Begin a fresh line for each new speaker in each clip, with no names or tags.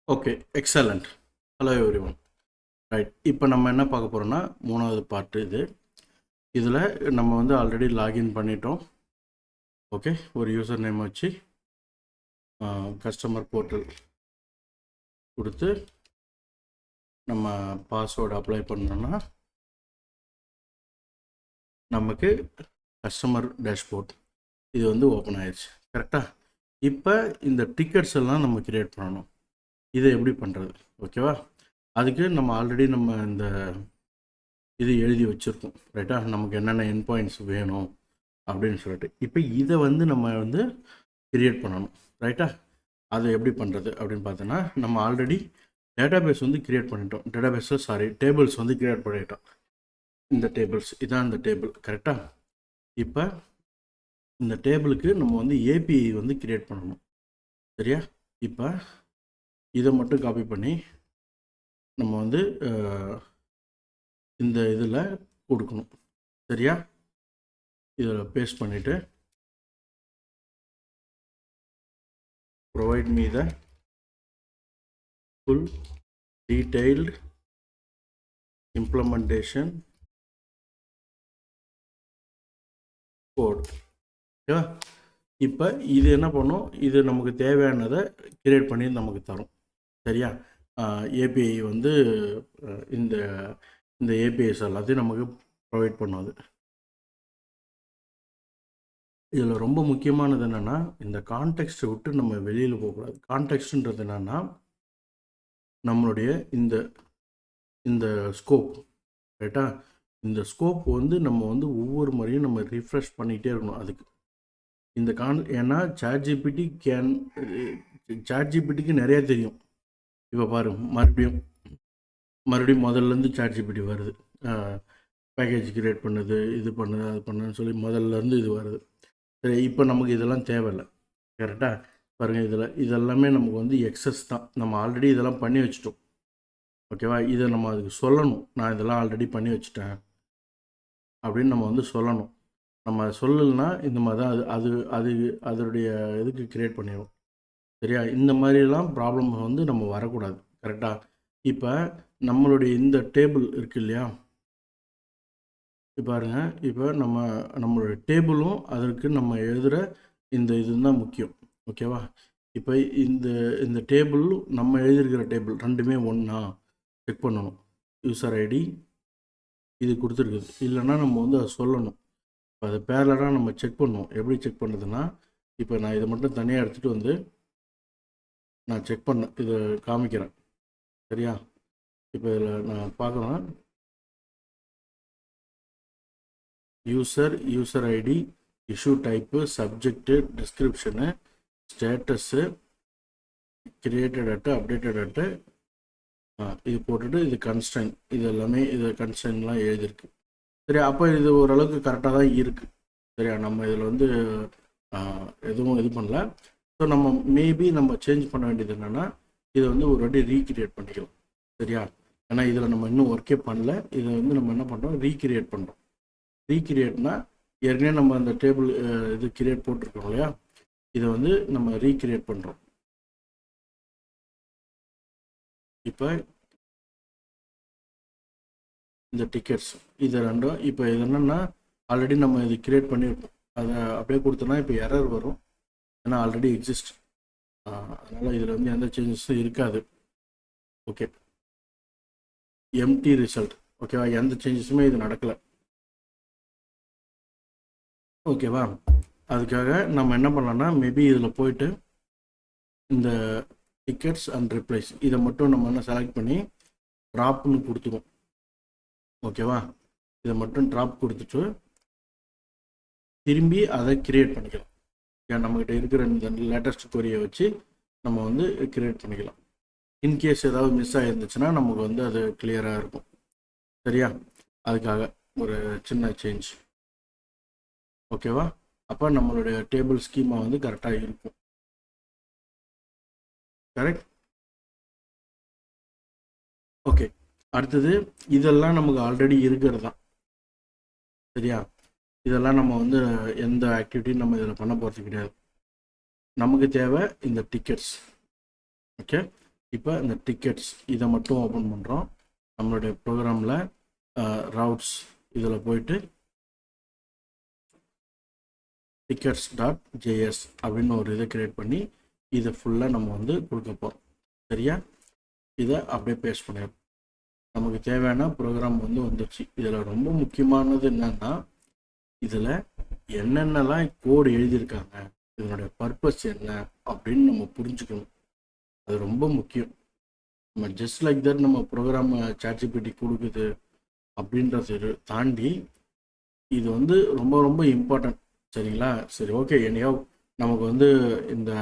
Okay, excellent. Hello everyone. Right, இப்போ நம்ம என்ன பார்க்க போகிறோம்னா மூணாவது பார்ட்டு இது. இதில் நம்ம வந்து ஆல்ரெடி லாகின் பண்ணிட்டோம். ஓகே, ஒரு யூசர் நேம் வச்சு கஸ்டமர் போர்ட்டல் கொடுத்து நம்ம பாஸ்வேர்டு அப்ளை பண்ணோன்னா நமக்கு கஸ்டமர் டேஷ்போர்ட் இது வந்து ஓப்பன் ஆயிடுச்சு. கரெக்டாக? இப்போ இந்த டிக்கெட்ஸ் எல்லாம் நம்ம கிரியேட் பண்ணணும். இதை எப்படி பண்ணுறது? ஓகேவா? அதுக்கு நம்ம ஆல்ரெடி நம்ம இந்த இது எழுதி வச்சுருக்கோம். ரைட்டா? நமக்கு என்னென்ன என் பாயிண்ட்ஸ் வேணும் அப்படின்னு சொல்லிட்டு இப்போ இதை வந்து நம்ம வந்து கிரியேட் பண்ணணும். ரைட்டா? அதை எப்படி பண்ணுறது அப்படின்னு பார்த்தோன்னா, நம்ம ஆல்ரெடி டேட்டாபேஸ் வந்து கிரியேட் பண்ணிட்டோம். டேபிள்ஸ் வந்து கிரியேட் பண்ணிட்டோம். இந்த டேபிள்ஸ் இதான் இந்த டேபிள். கரெக்டாக? இப்போ இந்த டேபிளுக்கு நம்ம வந்து ஏபிஐ வந்து கிரியேட் பண்ணணும். சரியா? இப்போ இதை மட்டும் காப்பி பண்ணி நம்ம வந்து இந்த இதில் கொடுக்கணும். சரியா? இதில் பேஸ்ட் பண்ணிவிட்டு provide me the full detailed implementation code. ஓகேவா? இப்போ இது என்ன பண்ணும், இது நமக்கு தேவையானதை கிரியேட் பண்ணி நமக்கு தரும். சரியா? ஏபிஐ வந்து இந்த இந்த ஏபிஐஸ் எல்லாத்தையும் நமக்கு ப்ரொவைட் பண்ணுவது. இதில் ரொம்ப முக்கியமானது என்னென்னா, இந்த கான்டெக்ஸ்ட்டை விட்டு நம்ம வெளியில் போகக்கூடாது. கான்டெக்ஸ்ட்ன்றது என்னென்னா, நம்மளுடைய இந்த இந்த ஸ்கோப். ரைட்டா? இந்த ஸ்கோப் வந்து நம்ம வந்து ஒவ்வொரு முறையும் நம்ம ரிஃப்ரெஷ் பண்ணிகிட்டே இருக்கணும். அதுக்கு இந்த ஏன்னா சாட்ஜிபிட்டிக்கு நிறையா தெரியும். இப்போ பாருங்க, மறுபடியும் முதல்லேருந்து சாட்ஜிபிட்டி வருது. பேக்கேஜ் கிரியேட் பண்ணுது, இது பண்ணுது, அது பண்ணுதுன்னு சொல்லி முதல்லேருந்து இது வருது. சரி, இப்போ நமக்கு இதெல்லாம் தேவையில்லை. கரெக்டாக? பாருங்கள், இதெல்லாமே நமக்கு வந்து எக்ஸஸ் தான். நம்ம ஆல்ரெடி இதெல்லாம் பண்ணி வச்சுட்டோம். ஓகேவா? இதை நம்ம அதுக்கு சொல்லணும், நான் இதெல்லாம் ஆல்ரெடி பண்ணி வச்சுட்டேன் அப்படின்னு நம்ம வந்து சொல்லணும். நம்ம அதை சொல்லலைன்னா இந்த மாதிரி தான் அது அதனுடைய இதுக்கு க்ரியேட் பண்ணிடும். சரியா? இந்த மாதிரிலாம் ப்ராப்ளம் வந்து நம்ம வரக்கூடாது. கரெக்டாக? இப்போ நம்மளுடைய இந்த டேபிள் இருக்குது இல்லையா? இப்போ பாருங்க, இப்போ நம்மளுடைய டேபிளும் அதற்கு நம்ம எழுதுகிற இந்த இதுதான் முக்கியம். ஓகேவா? இப்போ இந்த டேபிள் நம்ம எழுதியிருக்கிற டேபிள் ரெண்டுமே ஒன்றா செக் பண்ணணும். யூசர் ஐடி இது கொடுத்துருக்குது, இல்லைன்னா நம்ம வந்து அதை சொல்லணும். இப்போ அதை பேரலாக நம்ம செக் பண்ணுவோம். எப்படி செக் பண்ணுறதுன்னா, இப்போ நான் இதை மட்டும் தனியாக எடுத்துகிட்டு வந்து நான் செக் பண்ணேன், இதை காமிக்கிறேன். சரியா? இப்போ இதில் நான் பார்க்குறேன், user ID, issue type, subject, description, status, created at, updated at, இது போட்டுட்டு இது கன்ஸ்டன்ட், இது எல்லாமே இது கன்ஸ்டன்ட்லாம் எழுதியிருக்கு. சரியா? அப்போ இது ஓரளவுக்கு கரெக்டாக தான் இருக்குது. சரியா? நம்ம இதில் வந்து எதுவும் இது பண்ணல. ஸோ நம்ம மேபி நம்ம சேஞ்ச் பண்ண வேண்டியது என்னென்னா, இதை வந்து ஒரு வாட்டி ரீக்ரியேட் பண்ணிக்கலாம். சரியா? ஏன்னா இதில் நம்ம இன்னும் ஒர்க்கே பண்ணல. இதை வந்து நம்ம என்ன பண்ணுறோம், ரீக்ரியேட் பண்ணுறோம். ரீக்ரியேட்னா ஏற்கனவே நம்ம அந்த டேபிள் இது கிரியேட் போட்டிருக்கோம் இல்லையா? இதை வந்து நம்ம ரீக்ரியேட் பண்ணுறோம். இப்போ இந்த டிக்கெட்ஸ் இது ரெண்டும் இப்போ இது என்னென்னா, ஆல்ரெடி நம்ம இது கிரியேட் பண்ணியிருப்போம். அதை அப்படியே கொடுத்தோன்னா இப்போ எரர் வரும், ஏன்னா ஆல்ரெடி எக்ஸிஸ்ட். அதனால் இதில் வந்து எந்த சேஞ்சஸும் இருக்காது. Okay, empty result. ஓகேவா? எந்த சேஞ்சஸுமே இது நடக்கலை. ஓகேவா? அதுக்காக நம்ம என்ன பண்ணலாம்னா, மேபி இதில் போயிட்டு இந்த டிக்கெட்ஸ் அண்ட் ரிப்ளைஸ் இதை மட்டும் நம்ம என்ன செலக்ட் பண்ணி ட்ராப்னு கொடுத்துருவோம். ஓகேவா? இதை மட்டும் ட்ராப் கொடுத்துட்டு திரும்பி அதை கிரியேட் பண்ணிக்கலாம். ஏன் நம்மகிட்ட இருக்கிற இந்த லேட்டஸ்ட் கொரியை வச்சு நம்ம வந்து கிரியேட் பண்ணிக்கலாம். இன்கேஸ் ஏதாவது மிஸ் ஆகிருந்துச்சுன்னா நமக்கு வந்து அது கிளியராக இருக்கும். சரியா? அதுக்காக ஒரு சின்ன சேஞ்ச். ஓகேவா? அப்போ நம்மளுடைய டேபிள் ஸ்கீமா வந்து கரெக்டாக இருக்கும். கரெக்ட்? ஓகே, அடுத்தது இதெல்லாம் நமக்கு ஆல்ரெடி இருக்கிறது தான். சரியா? இதெல்லாம் நம்ம வந்து எந்த ஆக்டிவிட்டியும் நம்ம இதில் பண்ண போகிறது கிடையாது. நமக்கு தேவை இந்த டிக்கெட்ஸ். ஓகே, இப்போ இந்த டிக்கெட்ஸ் இதை மட்டும் ஓப்பன் பண்ணுறோம். நம்மளுடைய ப்ரோக்ராமில் ரவுட்ஸ் இதில் போயிட்டு tickets.js அப்படின்னு ஒரு இதை கிரியேட் பண்ணி இதை ஃபுல்லாக நம்ம வந்து கொடுக்க போகிறோம். சரியா? இதை அப்படியே பேஸ்ட் பண்ணிடுறோம். நமக்கு தேவையான ப்ரோக்ராம் வந்து வந்துடுச்சு. இதில் ரொம்ப முக்கியமானது என்னன்னா, இதில் என்னென்னலாம் கோடு எழுதியிருக்காங்க, இதனுடைய பர்பஸ் என்ன அப்படின்னு நம்ம புரிஞ்சுக்கணும். அது ரொம்ப முக்கியம். நம்ம ஜஸ்ட் லைக் தட் நம்ம ப்ரோக்ராம் ChatGPT கொடுக்குது அப்படின்றத தாண்டி இது வந்து ரொம்ப ரொம்ப இம்பார்ட்டன்ட். சரிங்களா? சரி, ஓகே, என்னையோ நமக்கு வந்து இந்த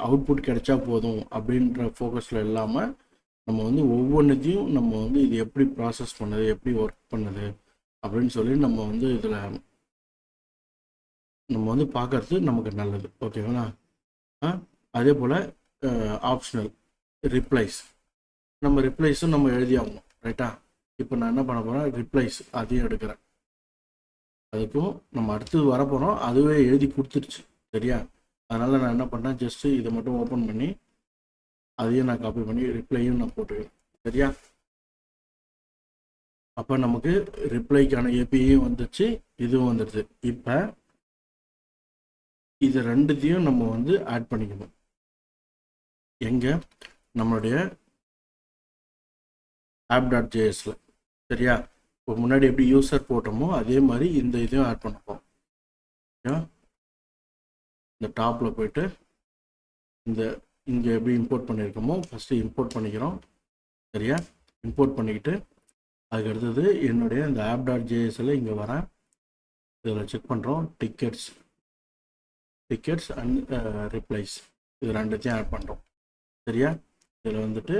அவுட்புட் கிடைச்சா போதும் அப்படின்ற ஃபோக்கஸில் இல்லாமல் நம்ம வந்து ஒவ்வொன்றத்தையும் நம்ம வந்து இது எப்படி ப்ராசஸ் பண்ணுது, எப்படி ஒர்க் பண்ணுது அப்படின்னு சொல்லி நம்ம வந்து இதில் நம்ம வந்து பார்க்கறது நமக்கு நல்லது. ஓகேங்களா? அதே போல் ஆப்ஷனல் ரிப்ளைஸ், நம்ம ரிப்ளைஸும் நம்ம எழுதி ஆகணும். ரைட்டா? இப்போ நான் என்ன பண்ண போகிறேன், ரிப்ளைஸ் அதையும் எடுக்கிறேன். அதுக்கும் நம்ம அடுத்தது வரப்போகிறோம், அதுவே எழுதி கொடுத்துருச்சு. சரியா? அதனால் நான் என்ன பண்ணேன், ஜஸ்ட்டு இதை மட்டும் ஓப்பன் பண்ணி அதையும் நான் காப்பி பண்ணி ரிப்ளையும் நான் போட்டுக்கிறேன். சரியா? அப்போ நமக்கு ரிப்ளைக்கான ஏபிஐயும் வந்துச்சு, இதுவும் வந்துடுது. இப்போ இது ரெண்டுத்தையும் நம்ம வந்து ஆட் பண்ணிக்கணும். எங்கே? நம்மளுடைய app.jsல. சரியா? இப்போ முன்னாடி எப்படி யூசர் போட்டோமோ அதே மாதிரி இந்த இதையும் ஆட் பண்ணப்போம். இந்த டாப்பில் போயிட்டு இந்த இங்கே எப்படி இம்போர்ட் பண்ணியிருக்கோமோ ஃபஸ்ட்டு இம்போர்ட் பண்ணிக்கிறோம். சரியா? இம்போர்ட் பண்ணிக்கிட்டு அதுக்கு அடுத்தது என்னுடைய இந்த app.jsல இங்கே வரேன். இதில் செக் பண்ணுறோம். டிக்கெட்ஸ் அண்ட் ரிப்ளைஸ் இது ரெண்டுத்தையும் ஆட் பண்ணுறோம். சரியா? இதில் வந்துட்டு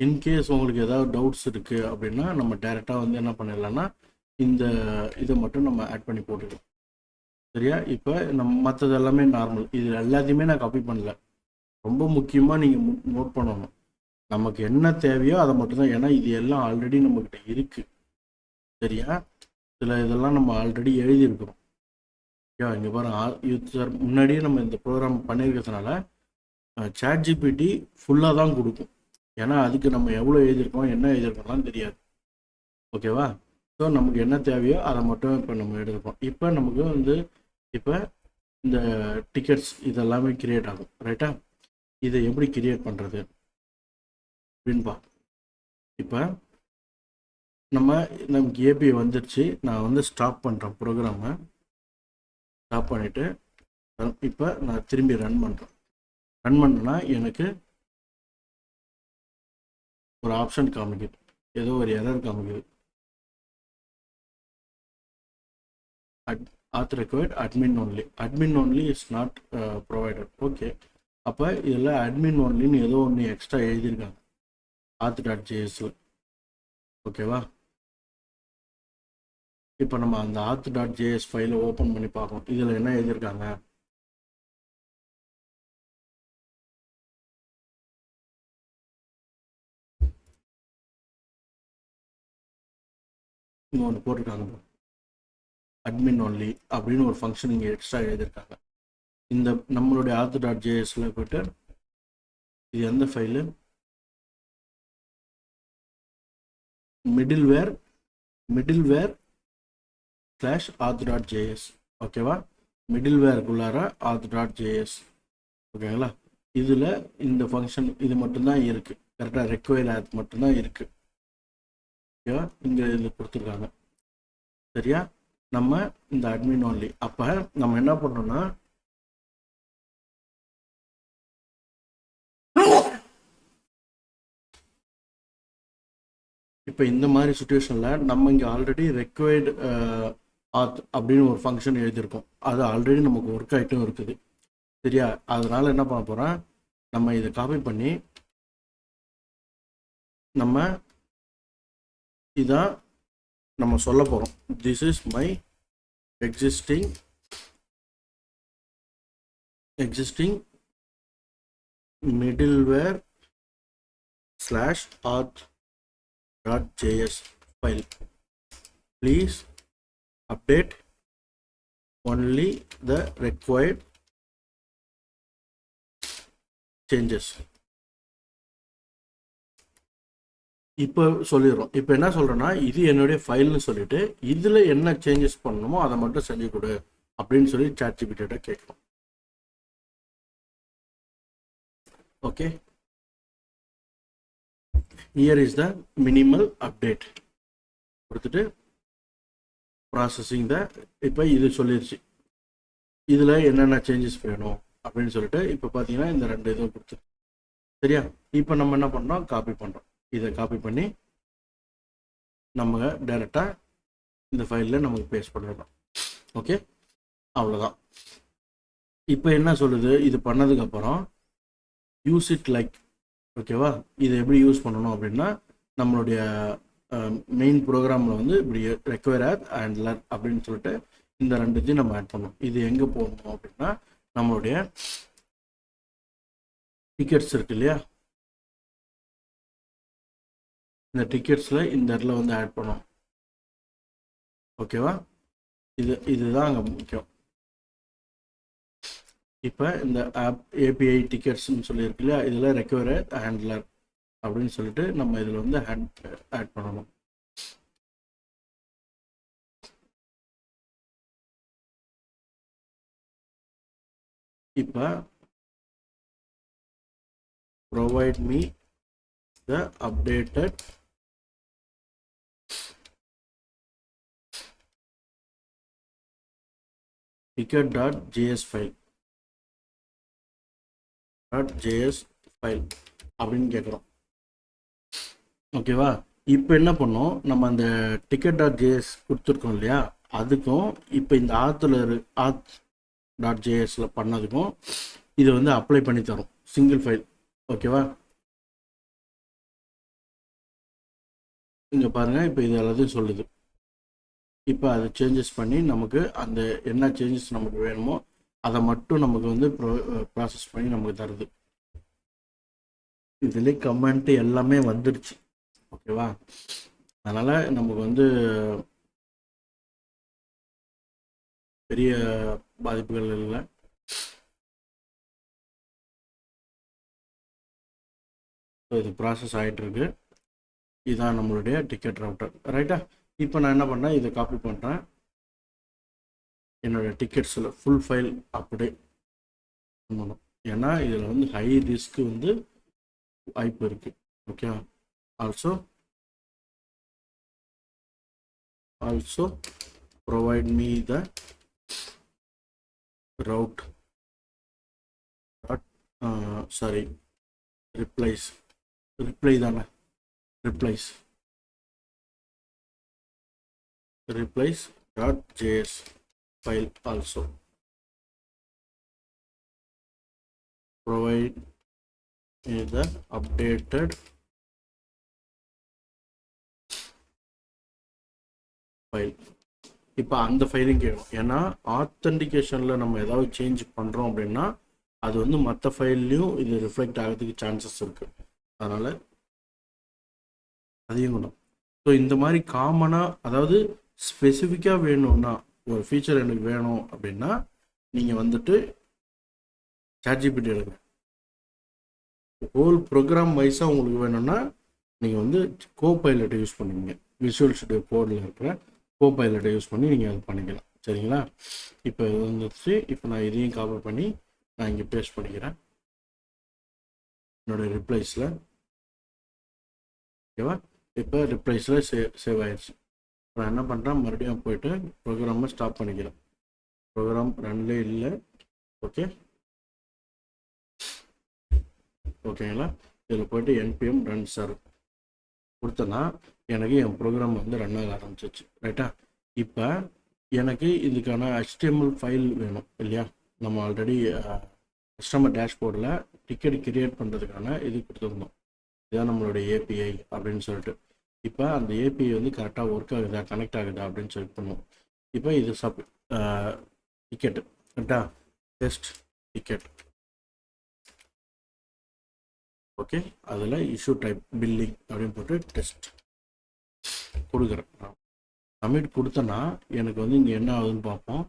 இன்கேஸ் உங்களுக்கு ஏதாவது டவுட்ஸ் இருக்குது அப்படின்னா நம்ம டைரெக்டாக வந்து என்ன பண்ணிடலாம்னா இந்த இதை மட்டும் நம்ம ஆட் பண்ணி போட்டுக்கலாம். சரியா? இப்போ நம்ம மற்றது எல்லாமே நார்மல். இது எல்லாத்தையுமே நான் காப்பி பண்ணல. ரொம்ப முக்கியமாக நீங்கள் நோட் பண்ணணும், நமக்கு என்ன தேவையோ அதை மட்டும்தான். ஏன்னா இது எல்லாம் ஆல்ரெடி நம்மக்கிட்ட இருக்குது. சரியா? இதெல்லாம் நம்ம ஆல்ரெடி எழுதியிருக்கிறோம். ஓகே, இங்கே பாருங்கள், யூசர் முன்னாடியே நம்ம இந்த ப்ரோக்ராம் பண்ணியிருக்கிறதுனால ChatGPT ஃபுல்லாக தான் கொடுக்கும். ஏன்னா அதுக்கு நம்ம எவ்வளோ எழுதியிருக்கோம், என்ன எழுதியிருக்கோம்லாம் தெரியாது. ஓகேவா? ஸோ நமக்கு என்ன தேவையோ அதை மட்டும் இப்போ நம்ம எடுத்துப்போம். இப்போ நமக்கு வந்து இப்போ இந்த டிக்கெட்ஸ் இதெல்லாமே கிரியேட் ஆகும். ரைட்டா? இதை எப்படி கிரியேட் பண்ணுறது அப்படின்பா. இப்போ நமக்கு ஏபிஐ வந்துடுச்சு. நான் வந்து ஸ்டாப் பண்ணுறேன் ப்ரோக்ராமை. ஸ்டாப் பண்ணிவிட்டு இப்போ நான் திரும்பி ரன் பண்ணுறேன். ரன் பண்ணேன்னா எனக்கு ஒரு ஆப்ஷன் காமிக்குது, ஏதோ ஒரு எரர் காமிக்குது. auth required admin only is not provided. Okay, அப்போ இதில் admin onlyன்னு ஏதோ ஒன்று எக்ஸ்ட்ரா எழுதியிருக்காங்க auth.jsல. ஓகேவா? இப்போ நம்ம அந்த auth.js ஃபைலை ஓப்பன் பண்ணி பார்க்கணும். இதில் என்ன எழுதியிருக்காங்க, இங்கே ஒன்று போட்டிருக்காங்க, admin only அப்படின்னு ஒரு ஃபங்க்ஷன் இங்கே எக்ஸ்ட்ரா எழுதியிருக்காங்க. இந்த நம்மளுடைய auth.jsல போய்ட்டு இது எந்த ஃபைலு, மிடில்வேர் /auth.js. ஓகேவா? மிடில்வேருக்குள்ளார auth.js. ஓகேங்களா? இதில் இந்த ஃபங்க்ஷன் இது மட்டும்தான் இருக்குது. கரெக்டாக ரெக்வயர்ட் ஆத் மட்டும்தான் இருக்குது. ஓகேவா? இங்கே இதில் கொடுத்துருக்காங்க. சரியா? நம்ம இந்த admin only. அப்போ நம்ம என்ன பண்ணோம்னா இப்போ இந்த மாதிரி சுச்சுவேஷனில் நம்ம இங்கே ஆல்ரெடி ரெக்வயர்டு ஆத் அப்படின்னு ஒரு ஃபங்க்ஷன் எழுதியிருக்கோம். அது ஆல்ரெடி நமக்கு ஒர்க் ஆகிட்டும் இருக்குது. சரியா? அதனால் என்ன பண்ண போகிறோம், நம்ம இதை காப்பி பண்ணி நம்ம இதான் நம்ம சொல்ல போகிறோம். This is my existing middleware /auth.js file. Please update only the required changes. இப்போ சொல்லிடுறோம். இப்போ என்ன சொல்கிறேன்னா, இது என்னுடைய ஃபைல்னு சொல்லிட்டு இதில் என்ன சேஞ்சஸ் பண்ணணுமோ அதை மட்டும் செஞ்சு கொடு அப்படின்னு சொல்லி ChatGPT கேட்கணும். Okay, here is the minimal update கொடுத்துட்டு ப்ராசஸிங் த, இப்போ இது சொல்லிடுச்சு இதில் என்னென்ன சேஞ்சஸ் வேணும் அப்படின்னு சொல்லிட்டு. இப்போ பார்த்தீங்கன்னா இந்த 2 இதுவும் கொடுத்து சரியா. இப்போ நம்ம என்ன பண்ணுறோம், காப்பி பண்ணுறோம். இதை காப்பி பண்ணி நம்ம டைரெக்டாக இந்த ஃபைலில் நமக்கு பேஸ்ட் பண்ணிடலாம். ஓகே, அவ்வளோதான். இப்போ என்ன சொல்லுது, இது பண்ணதுக்கப்புறம் யூஸ் இட் லைக், ஓகேவா. இதை எப்படி யூஸ் பண்ணணும் அப்படின்னா, நம்மளுடைய மெயின் ப்ரோக்ராமில் வந்து இப்படி ரெக்வயர் ஆத் ஹேண்ட்லர் அப்படின்னு சொல்லிட்டு இந்த 2 நம்ம ஆட் பண்ணணும். இது எங்கே போகணும் அப்படின்னா, நம்மளுடைய டிக்கெட்ஸ் இருக்கு இல்லையா, இந்த டிக்கெட்ஸில் இந்த இடத்துல வந்து ஆட் பண்ணணும். ஓகேவா, இதுதான் அங்கே முக்கியம். இப்போ இந்த API டிக்கெட்ஸ்ன்னு சொல்லியிருக்கு இல்லையா, இதில் ரெக்வயர் ஆத் ஹேண்ட்லர் அப்படின்னு சொல்லிட்டு நம்ம இதில் வந்து ஆட் பண்ணணும். இப்போ provide me the updated ticket.js file அப்படின்னு கேட்குறோம். ஓகேவா, இப்போ என்ன பண்ணோம், நம்ம அந்த ticket.js கொடுத்துருக்கோம் இல்லையா, அதுக்கும் இப்போ இந்த auth.js பண்ணதுக்கும் இதை வந்து அப்ளை பண்ணி தரும், சிங்கிள் ஃபைல். ஓகேவா, இங்கே பாருங்கள், இப்போ இது எல்லாத்தையும் சொல்லுது. இப்போ அதை சேஞ்சஸ் பண்ணி நமக்கு அந்த என்ன சேஞ்சஸ் நமக்கு வேணுமோ அதை மட்டும் நமக்கு வந்து ப்ராசஸ் பண்ணி நமக்கு தருது. இதில் கமெண்ட் எல்லாமே வந்துடுச்சு. ஓகேவா, அதனால் நமக்கு வந்து பெரிய பாதிப்புகள் இல்லை. இது ப்ராசஸ் ஆகிட்டுருக்கு. இதுதான் நம்மளுடைய டிக்கெட் ரவுட்டர், ரைட்டா. இப்போ நான் என்ன பண்ணேன், இதை காப்பி பண்ணுறேன், என்னோடய டிக்கெட்ஸில் ஃபுல் ஃபைல் அப்படியே பண்ணணும். ஏன்னா இதில் வந்து ஹை ரிஸ்க்கு வந்து வாய்ப்பு இருக்குது. Okay, also provide me the route replies.js file. Also provide me the updated file. இப்போ அந்த ஃபைலிங் கேட்கும். ஏன்னா ஆத்தென்டிகேஷனில் நம்ம ஏதாவது சேஞ்ச் பண்ணுறோம் அப்படின்னா அது வந்து மற்ற ஃபைல்லையும் இது ரிஃப்ளெக்ட் ஆகிறதுக்கு சான்சஸ் இருக்குது. அதனால் அதையும் கொண்டு. ஸோ இந்த மாதிரி காமனாக, அதாவது ஸ்பெசிஃபிக்காக வேணும்னா, ஒரு ஃபீச்சர் எனக்கு வேணும் அப்படின்னா நீங்கள் வந்துட்டு ChatGPT எடுங்க. ஹோல் ப்ரோக்ராம் வைஸாக உங்களுக்கு வேணும்னா நீங்கள் வந்து கோபைலட்டை யூஸ் பண்ணுவீங்க. விஷுவல் ஸ்டுடியோ கோடில் இருக்கிற கோபைலட்டை யூஸ் பண்ணி நீங்கள் அது பண்ணிக்கலாம். சரிங்களா, இப்போ இது வந்துச்சு. இப்போ நான் இதையும் காப்பி பண்ணி நான் இங்கே பேஸ்ட் பண்ணிக்கிறேன் என்னோடய ரிப்ளைஸில். ஓகேவா, இப்போ ரிப்ளைஸில் சேவ் ஆயிடுச்சு. நான் என்ன பண்ணுறேன், மறுபடியும் போயிட்டு ப்ரோக்ராமை ஸ்டாப் பண்ணிக்கிறேன். ப்ரோக்ராம் ரன்லே இல்லை. ஓகேங்களா, இதில் போய்ட்டு npm run serve கொடுத்தனா எனக்கு என் ப்ரோக்ராம் வந்து ரன் ஆக ஆரம்பிச்சிச்சு. ரைட்டா, இப்போ எனக்கு இதுக்கான HTML ஃபைல் வேணும் இல்லையா. நம்ம ஆல்ரெடி கஸ்டமர் டேஷ்போர்டில் டிக்கெட் கிரியேட் பண்ணுறதுக்கான இது கொடுத்துருந்தோம். இதுதான் நம்மளுடைய API அப்படின்னு சொல்லிட்டு. இப்போ அந்த API வந்து கரெக்டாக ஒர்க் ஆகுதா, கனெக்ட் ஆகுதா அப்படின்னு செக் பண்ணுவோம். இப்போ இது டிக்கெட்டு கரெக்டா, டெஸ்ட் டிக்கெட். ஓகே, அதில் இஷ்யூ டைப் பில்லிங் அப்படின்னு போட்டு டெஸ்ட் கொடுக்குறேன். சப்மிட் கொடுத்தேன்னா எனக்கு வந்து இங்கே என்ன ஆகுதுன்னு பார்ப்போம்.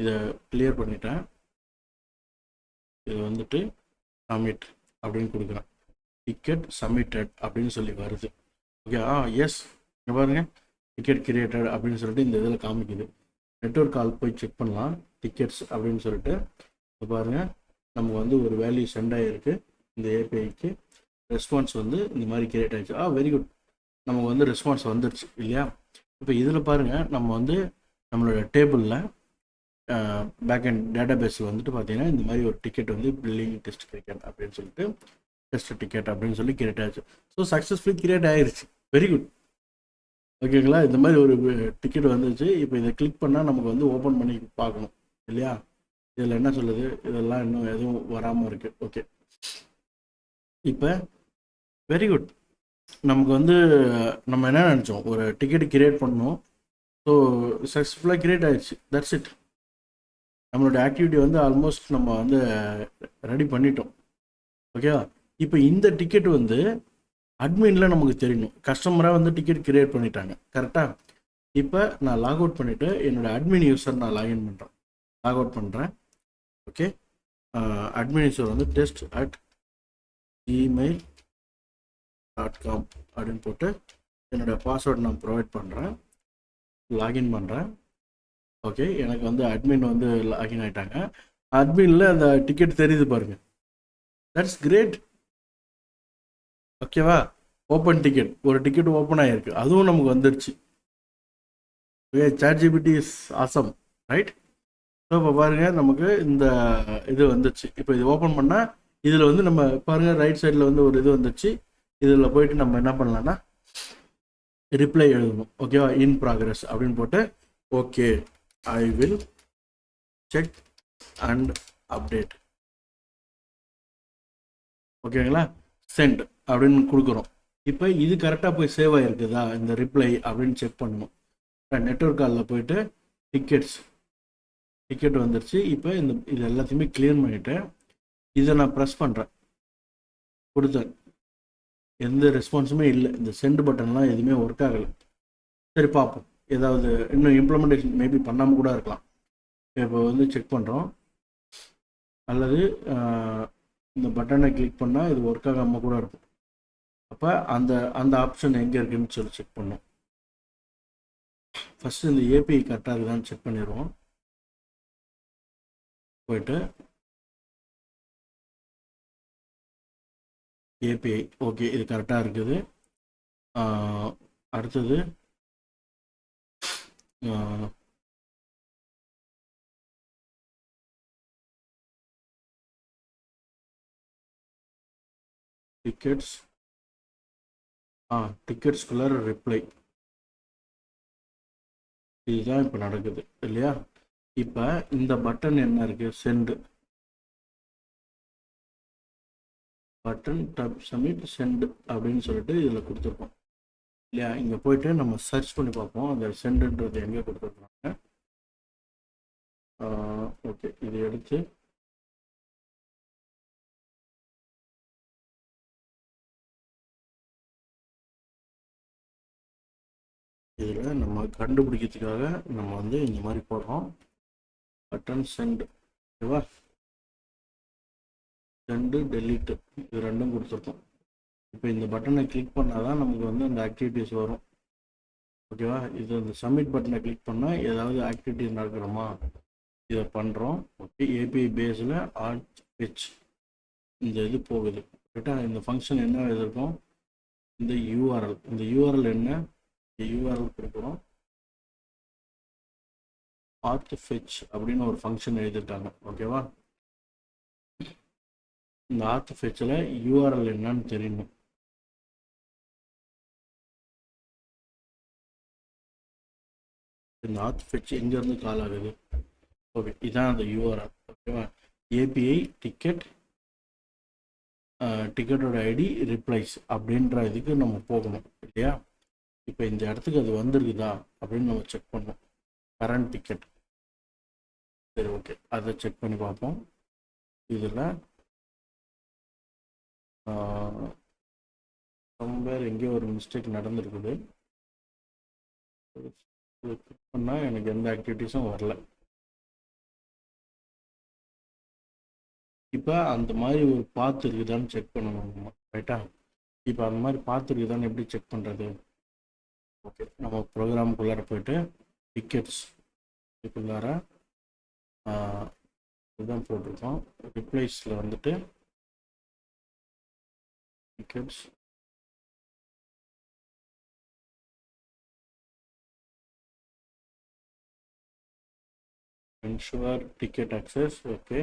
இதை கிளியர் பண்ணிட்டேன். இது வந்துட்டு சப்மிட் அப்படின்னு கொடுக்குறேன். டிக்கெட் சப்மிட்டட் அப்படின்னு சொல்லி வருது. ஓகே எஸ் இங்கே பாருங்க டிக்கெட் கிரியேட்டட் அப்படின்னு சொல்லிட்டு இந்த இதில் காமிக்குது. நெட்வொர்க் கால் போய் செக் பண்ணலாம். டிக்கெட்ஸ் அப்படின்னு சொல்லிட்டு இப்போ பாருங்கள் நமக்கு வந்து ஒரு வேல்யூ சென்ட் ஆகிருக்கு. இந்த ஏபிஐக்கு ரெஸ்பான்ஸ் வந்து இந்த மாதிரி கிரியேட் ஆகிடுச்சு. வெரி குட், நமக்கு வந்து ரெஸ்பான்ஸ் வந்துடுச்சு இல்லையா. இப்போ இதில் பாருங்கள் நம்ம வந்து நம்மளோட டேபிளில் பேக்அண்ட் டேட்டா பேஸில் வந்துட்டு பார்த்தீங்கன்னா இந்த மாதிரி ஒரு டிக்கெட் வந்து பில்லிங் டெஸ்ட் கிரிக்கெட் அப்படின்னு சொல்லிட்டு டெஸ்ட் டிக்கெட் அப்படின்னு சொல்லி கிரியேட் ஆகிடுச்சு. ஸோ சக்ஸஸ்ஃபுல்லி கிரியேட் ஆகிருச்சு. Very good. ஓகேங்களா, இந்த மாதிரி ஒரு டிக்கெட் வந்துச்சு. இப்போ இதை கிளிக் பண்ணால் நமக்கு வந்து ஓப்பன் பண்ணி பார்க்கணும் இல்லையா. இதில் என்ன சொல்லுது, இதெல்லாம் இன்னும் எதுவும் வராமல் இருக்குது. ஓகே, இப்போ வெரி குட். நமக்கு வந்து நம்ம என்ன நினச்சோம், ஒரு டிக்கெட் கிரியேட் பண்ணோம். ஸோ சக்ஸஸ்ஃபுல்லாக கிரியேட் ஆகிடுச்சு. That's it. நம்மளோட ஆக்டிவிட்டி வந்து ஆல்மோஸ்ட் நம்ம வந்து ரெடி பண்ணிட்டோம். ஓகேவா. இப்போ இந்த டிக்கெட் வந்து அட்மினில் நமக்கு தெரியணும். கஸ்டமராக வந்து டிக்கெட் கிரியேட் பண்ணிட்டாங்க கரெக்டாக. இப்போ நான் லாக் அவுட் பண்ணிவிட்டு என்னோடய அட்மின் யூஸர் நான் லாகின் பண்ணுறேன். லாக் அவுட் பண்ணுறேன். ஓகே, அட்மின் யூஸர் வந்து test@gmail.com அப்படின்னு போட்டு என்னோடய பாஸ்வேர்ட் நான் ப்ரொவைட் பண்ணுறேன். லாகின் பண்ணுறேன். ஓகே, எனக்கு வந்து அட்மின் வந்து லாகின் ஆகிட்டாங்க. அட்மினில் அந்த டிக்கெட் தெரியுது பாருங்கள். That's great. ஓகேவா. ஓப்பன் டிக்கெட், ஒரு டிக்கெட் ஓப்பன் ஆகிருக்கு, அதுவும் நமக்கு வந்துடுச்சு. ChatGPT is awesome, right. So இப்போ பாருங்கள் நமக்கு இந்த இது வந்துச்சு. இப்போ இது ஓப்பன் பண்ணால் இதில் வந்து நம்ம பாருங்கள் ரைட் சைடில் வந்து ஒரு இது வந்துச்சு. இதில் போயிட்டு நம்ம என்ன பண்ணலான்னா ரிப்ளை எழுதணும். ஓகேவா. இன் ப்ராக்ரஸ் அப்படின்னு போட்டு okay I will check and update. ஓகேங்களா. சென்ட் அப்படின்னு கொடுக்குறோம். இப்போ இது கரெக்டாக போய் சேவ் ஆகிருக்குதா இந்த ரிப்ளை அப்படின்னு செக் பண்ணணும். நெட்வொர்க் காலில் போயிட்டு டிக்கெட் வந்துருச்சு. இப்போ இது எல்லாத்தையுமே கிளியர் பண்ணிவிட்டு இதை நான் ப்ரெஸ் பண்ணுறேன். கொடுத்தேன், எந்த ரெஸ்பான்ஸுமே இல்லை. இந்த சென்ட் பட்டன்லாம் எதுவுமே ஒர்க் ஆகலை. சரி பார்ப்போம், ஏதாவது இன்னும் இம்ப்ளிமெண்டேஷன் மேபி பண்ணாமல் கூட இருக்கலாம். இப்போ வந்து செக் பண்ணுறோம். அல்லது இந்த பட்டனை கிளிக் பண்ணால் இது ஒர்க் ஆகாமல் கூட இருக்கும். அப்போ அந்த ஆப்ஷன் எங்கே இருக்குதுன்னு சொல்லி செக் பண்ணோம். ஃபஸ்ட்டு இந்த ஏபிஐ கரெக்டாக இருக்குதான்னு செக் பண்ணிடுவோம். போயிட்டு ஏபிஐ ஓகே இது கரெக்டாக இருக்குது. அடுத்தது டிக்கெட்ஸ்குள்ள ரிப்ளை, இதுதான் இப்போ நடக்குது இல்லையா. இப்போ இந்த பட்டன் என்ன இருக்குது, சென்ட் பட்டன் டப் சப்மிட் சென்ட் அப்படின்னு சொல்லிட்டு இதில் கொடுத்துருக்கோம் இல்லையா. இங்கே போயிட்டு நம்ம சர்ச் பண்ணி பார்ப்போம் அந்த சென்டுன்றது எங்கே கொடுத்துருக்குறாங்க. ஓகே, இது எடுத்து இதில் நம்ம கண்டுபிடிக்கிறதுக்காக நம்ம வந்து இந்த மாதிரி போடுறோம். பட்டன் சென்ட், ஓகேவா. சென்டு டெலீட்டு இது ரெண்டும் கொடுத்துருக்கோம். இப்போ இந்த பட்டனை கிளிக் பண்ணால் தான் நமக்கு வந்து அந்த ஆக்டிவிட்டீஸ் வரும். ஓகேவா. இது அந்த சப்மிட் பட்டனை கிளிக் பண்ணால் ஏதாவது ஆக்டிவிட்டிஸ் நடக்கிறோமா இதை பண்ணுறோம். ஓகே, ஏபிஐ பேஸில் ஆர்ட் பெச் இந்த இது போகுது கரெக்டாக. இந்த ஃபங்க்ஷன் என்ன எழுதிருக்கோம், இந்த யூஆர்எல் என்ன, இந்த யூஆர்எல் கொடுக்குறோம். ஆர்ட் ஃபெச் அப்படின்னு ஒரு ஃபங்க்ஷன் எழுதியிருக்காங்க. ஓகேவா. இந்த ஆர்ட் ஃபெச்சில் யூஆர்எல் என்னன்னு தெரியணும். இந்த ஆர்ட் ஃபெச் எங்கேருந்து கால் ஆகுது. ஓகே, இதான் அந்த யூஆர்எல். ஓகேவா. ஏபிஐ டிக்கெட்டோட ஐடி ரிப்ளைஸ் அப்படின்ற இதுக்கு நம்ம போகணும் இல்லையா. இப்போ இந்த இடத்துக்கு அது வந்துருக்குதா அப்படின்னு நம்ம செக் பண்ணோம். கரண்ட் டிக்கெட், சரி ஓகே, அதை செக் பண்ணி பார்ப்போம். இதில் சம்வேர் எங்கேயோ ஒரு மிஸ்டேக் நடந்துருக்குது. கிளிக் பண்ணால் எனக்கு எந்த ஆக்டிவிட்டீஸும் வரல. இப்போ அந்த மாதிரி ஒரு பாத்து இருக்குதான்னு செக் பண்ணணும் ரைட்டா. இப்போ அந்த மாதிரி பாத்து இருக்குதான்னு எப்படி செக் பண்ணுறது. ஓகே, நம்ம ப்ரோக்ராமுக்குள்ளார போயிட்டு டிக்கெட்ஸ் இதுக்குள்ளார இதுதான் போட்டிருக்கோம். ரிப்ளைஸில் வந்துட்டு tickets ensure ticket access. Okay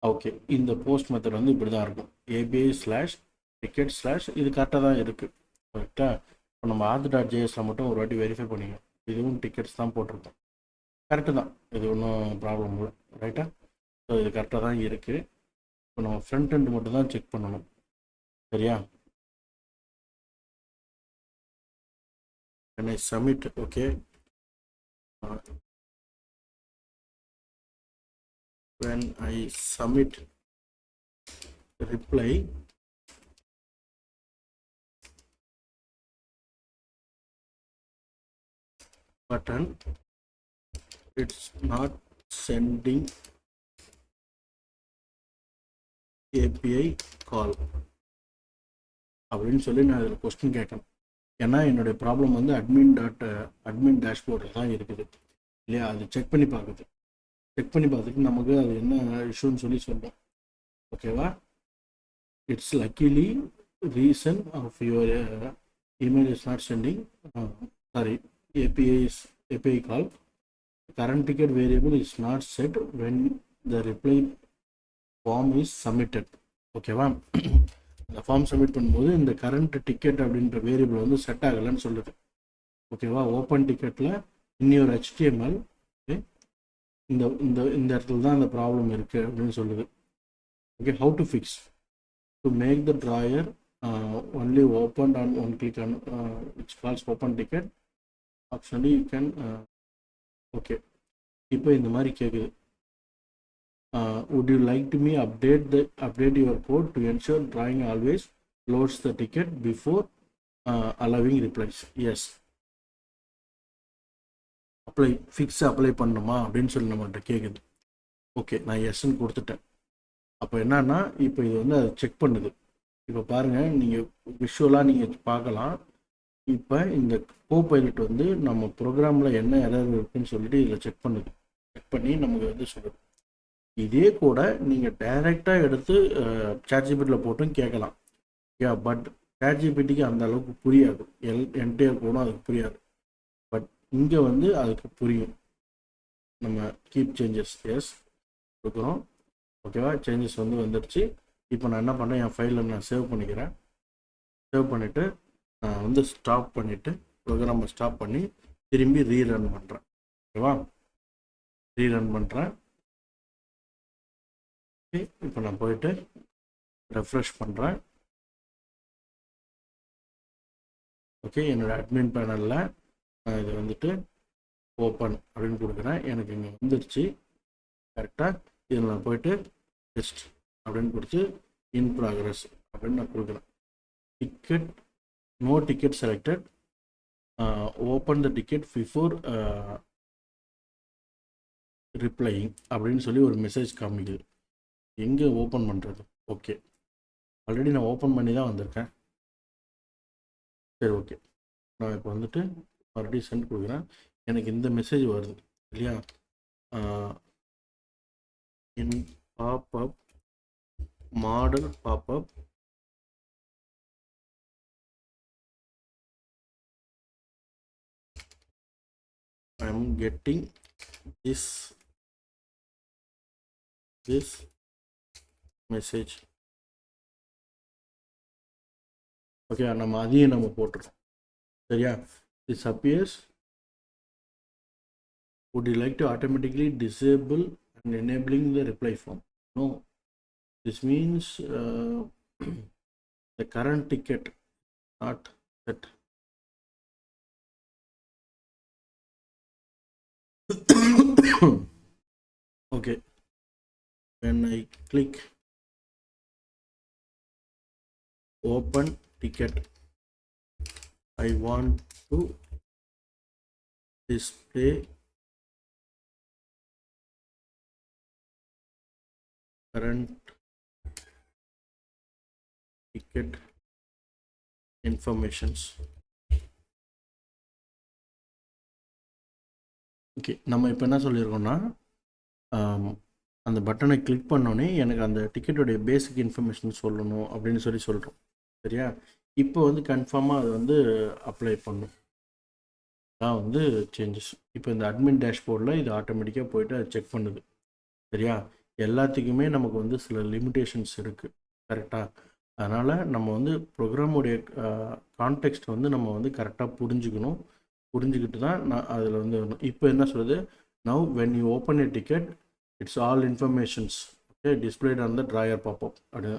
okay, இந்த போஸ்ட் மெத்தட் வந்து இப்படி தான் இருக்கும். ஏபிஐ ஸ்லாஷ் டிக்கெட் ஸ்லாஷ் இது கரெக்டாக தான் இருக்குது. கரெக்டாக இப்போ நம்ம auth.jsல மட்டும் ஒரு வாட்டி வெரிஃபை பண்ணிக்கணும். இதுவும் டிக்கெட்ஸ் தான் போட்டிருக்கோம். கரெக்டு தான், இது ஒன்றும் ப்ராப்ளம் இல்லை. ரைட்டா? ஸோ இது கரெக்டாக தான் இருக்குது. இப்போ நம்ம ஃப்ரண்ட் எண்ட் மட்டும் தான் செக் பண்ணணும். சரியா? when I submit, okay, when I submit reply button, it's not sending API call அப்படின்னு சொல்லி நான் இதில் கொஸ்டின் கேட்கணும். ஏன்னா என்னுடைய ப்ராப்ளம் வந்து அட்மின் டேஷ்போர்டில் தான் இருக்குது இல்லையா? அது செக் பண்ணி பார்க்குது. செக் பண்ணி பார்த்துட்டு நமக்கு அது என்ன இஷ்யூன்னு சொல்லி சொல்லும். ஓகேவா? It's luckily reason of your email is not sending sorry API call. Current ticket variable is not set when the reply form is submitted. ஓகேவா? இந்த ஃபார்ம் சப்மிட் பண்ணும்போது இந்த கரண்ட் டிக்கெட் அப்படின்ற வேரியபிள் வந்து செட் ஆகலைன்னு சொல்லுது. ஓகேவா? ஓப்பன் டிக்கெட்டில் இன்னொரு HTML இந்த இந்த இந்த இடத்துல தான் அந்த ப்ராப்ளம் இருக்குது அப்படின்னு சொல்லுது. Okay, how to fix to make the drawer only open on one click on its calls open ticket optionally you can. Okay, இப்போ இந்த மாதிரி கேட்குது. Would you like to me update your code to ensure drawing always loads the ticket before allowing replies? Yes. Apply பண்ணணுமா அப்படின்னு சொல்லி நம்மகிட்ட கேட்குது. Okay, நான் எஸ்ன்னு கொடுத்துட்டேன். அப்போ என்னன்னா இப்போ இது வந்து அதை செக் பண்ணுது. இப்போ பாருங்கள், நீங்கள் விஷுவலாக நீங்கள் பார்க்கலாம். இப்போ இந்த கோபைலட் வந்து நம்ம ப்ரோக்ராமில் என்ன எரர் இருக்குன்னு சொல்லிட்டு இதில் செக் பண்ணி நமக்கு வந்து சொல்லுது. இதே கூட நீங்கள் டைரெக்டாக எடுத்து சாட்ஜிபிட்டியில் போட்டும் கேட்கலாம். பட் சாட்ஜிபிட்டிக்கு அந்த அளவுக்கு புரியாது, என்டையர் கூட அதுக்கு புரியாது. பட் இங்கே வந்து அதுக்கு புரியும். நம்ம கீப் சேஞ்சஸ் எஸ் கொடுக்குறோம். ஓகேவா? சேஞ்சஸ் வந்து வந்துடுச்சு. இப்போ நான் என்ன பண்ணேன், என் ஃபைலில் நான் சேவ் பண்ணிக்கிறேன். சேவ் பண்ணிவிட்டு நான் வந்து ஸ்டாப் பண்ணிவிட்டு ப்ரோக்ராமை ஸ்டாப் பண்ணி திரும்பி ரீரன் பண்ணுறேன். ஓகேவா? ரீரன் பண்ணுறேன். ஓகே, இப்போ நான் போயிட்டு ரெஃப்ரெஷ் பண்ணுறேன். ஓகே, என்னோடய அட்மின் பேனலில் நான் இதை வந்துட்டு ஓப்பன் அப்படின்னு கொடுக்குறேன். எனக்கு இங்கே வந்துடுச்சு கரெக்டாக. இதில் நான் போயிட்டு டெஸ்ட் அப்படின்னு கொடுத்து இன் ப்ராக்ரஸ் அப்படின்னு நான் கொடுக்குறேன். Ticket no ticket selected, open the ticket before replying அப்படின்னு சொல்லி ஒரு மெசேஜ் காமிக்குது. எங்கே ஓப்பன் பண்ணுறது? ஓகே, ஆல்ரெடி நான் ஓப்பன் பண்ணி தான் வந்திருக்கேன். சரி, ஓகே, நான் இப்போ வந்துட்டு மறுபடியும் சென்ட் கொடுக்குறேன். எனக்கு இந்த மெசேஜ் வருது இல்லையா? In popup model popup I am getting this message. Okay, நம்ம அதையும் நம்ம போட்டுருக்கோம். சரியா? this appears. Would you like to automatically disable and enabling the reply form? No, this means the current ticket not set. Okay, when I click open ticket, I want to display current ticket informations. Okay, நம்ம இப்போ என்ன சொல்லியிருக்கோம்னா அந்த பட்டனை click பண்ணோன்னே எனக்கு அந்த டிக்கெட்டோடைய பேசிக் information சொல்லணும் அப்படின்னு சொல்கிறோம். சரியா? இப்போ வந்து கன்ஃபார்மாக அது வந்து அப்ளை பண்ணும். தான் வந்து சேஞ்சஸ். இப்போ இந்த அட்மின் டேஷ்போர்டில் இது ஆட்டோமேட்டிக்காக போய்ட்டு அது செக் பண்ணுது. சரியா? எல்லாத்துக்குமே நமக்கு வந்து சில லிமிட்டேஷன்ஸ் இருக்குது. கரெக்டாக? அதனால் நம்ம வந்து ப்ரோக்ராமுடைய கான்டெக்ஸ்ட் வந்து நம்ம வந்து கரெக்டாக புரிஞ்சுக்கணும். புரிஞ்சுக்கிட்டு தான் நான் அதில் வந்து இப்போ என்ன சொல்லுது, now when you open a ticket it's all informations okay displayed on the drawer popup அப்படி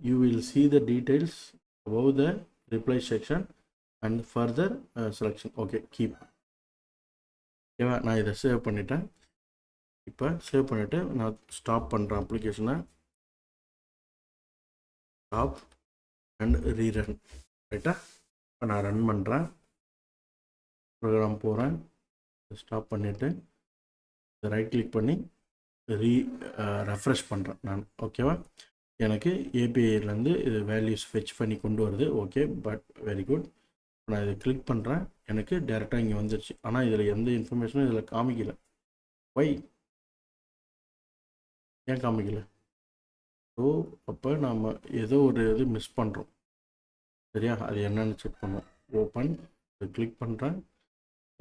you will see the details above the reply section and further selection. Okay, keep. ஓகேவா? நான் இதை சேவ் பண்ணிட்டேன். இப்போ சேவ் பண்ணிவிட்டு நான் stop பண்ணுறேன் அப்ளிகேஷனை. Stop and rerun. ரைட்டா? இப்போ நான் ரன் பண்ணுறேன். ப்ரோக்ராம் போகிறேன். ஸ்டாப் பண்ணிவிட்டு ரைட் கிளிக் பண்ணி ரெஃப்ரெஷ் பண்ணுறேன் நான். ஓகேவா? எனக்கு ஏபிஐலேருந்து இது வேல்யூஸ் ஃபெச் பண்ணி கொண்டு வருது. Okay, but very good. நான் இதை கிளிக் பண்ணுறேன். எனக்கு டேரெக்டாக இங்கே வந்துருச்சு. ஆனால் இதில் எந்த இன்ஃபர்மேஷனும் இதில் காமிக்கல. வை? ஏன் காமிக்கல? ஸோ அப்போ நாம் ஏதோ ஒரு இது மிஸ் பண்ணுறோம். சரியா? அது என்னென்னு செக் பண்ணுவோம். ஓப்பன், இதை கிளிக் பண்ணுறேன்.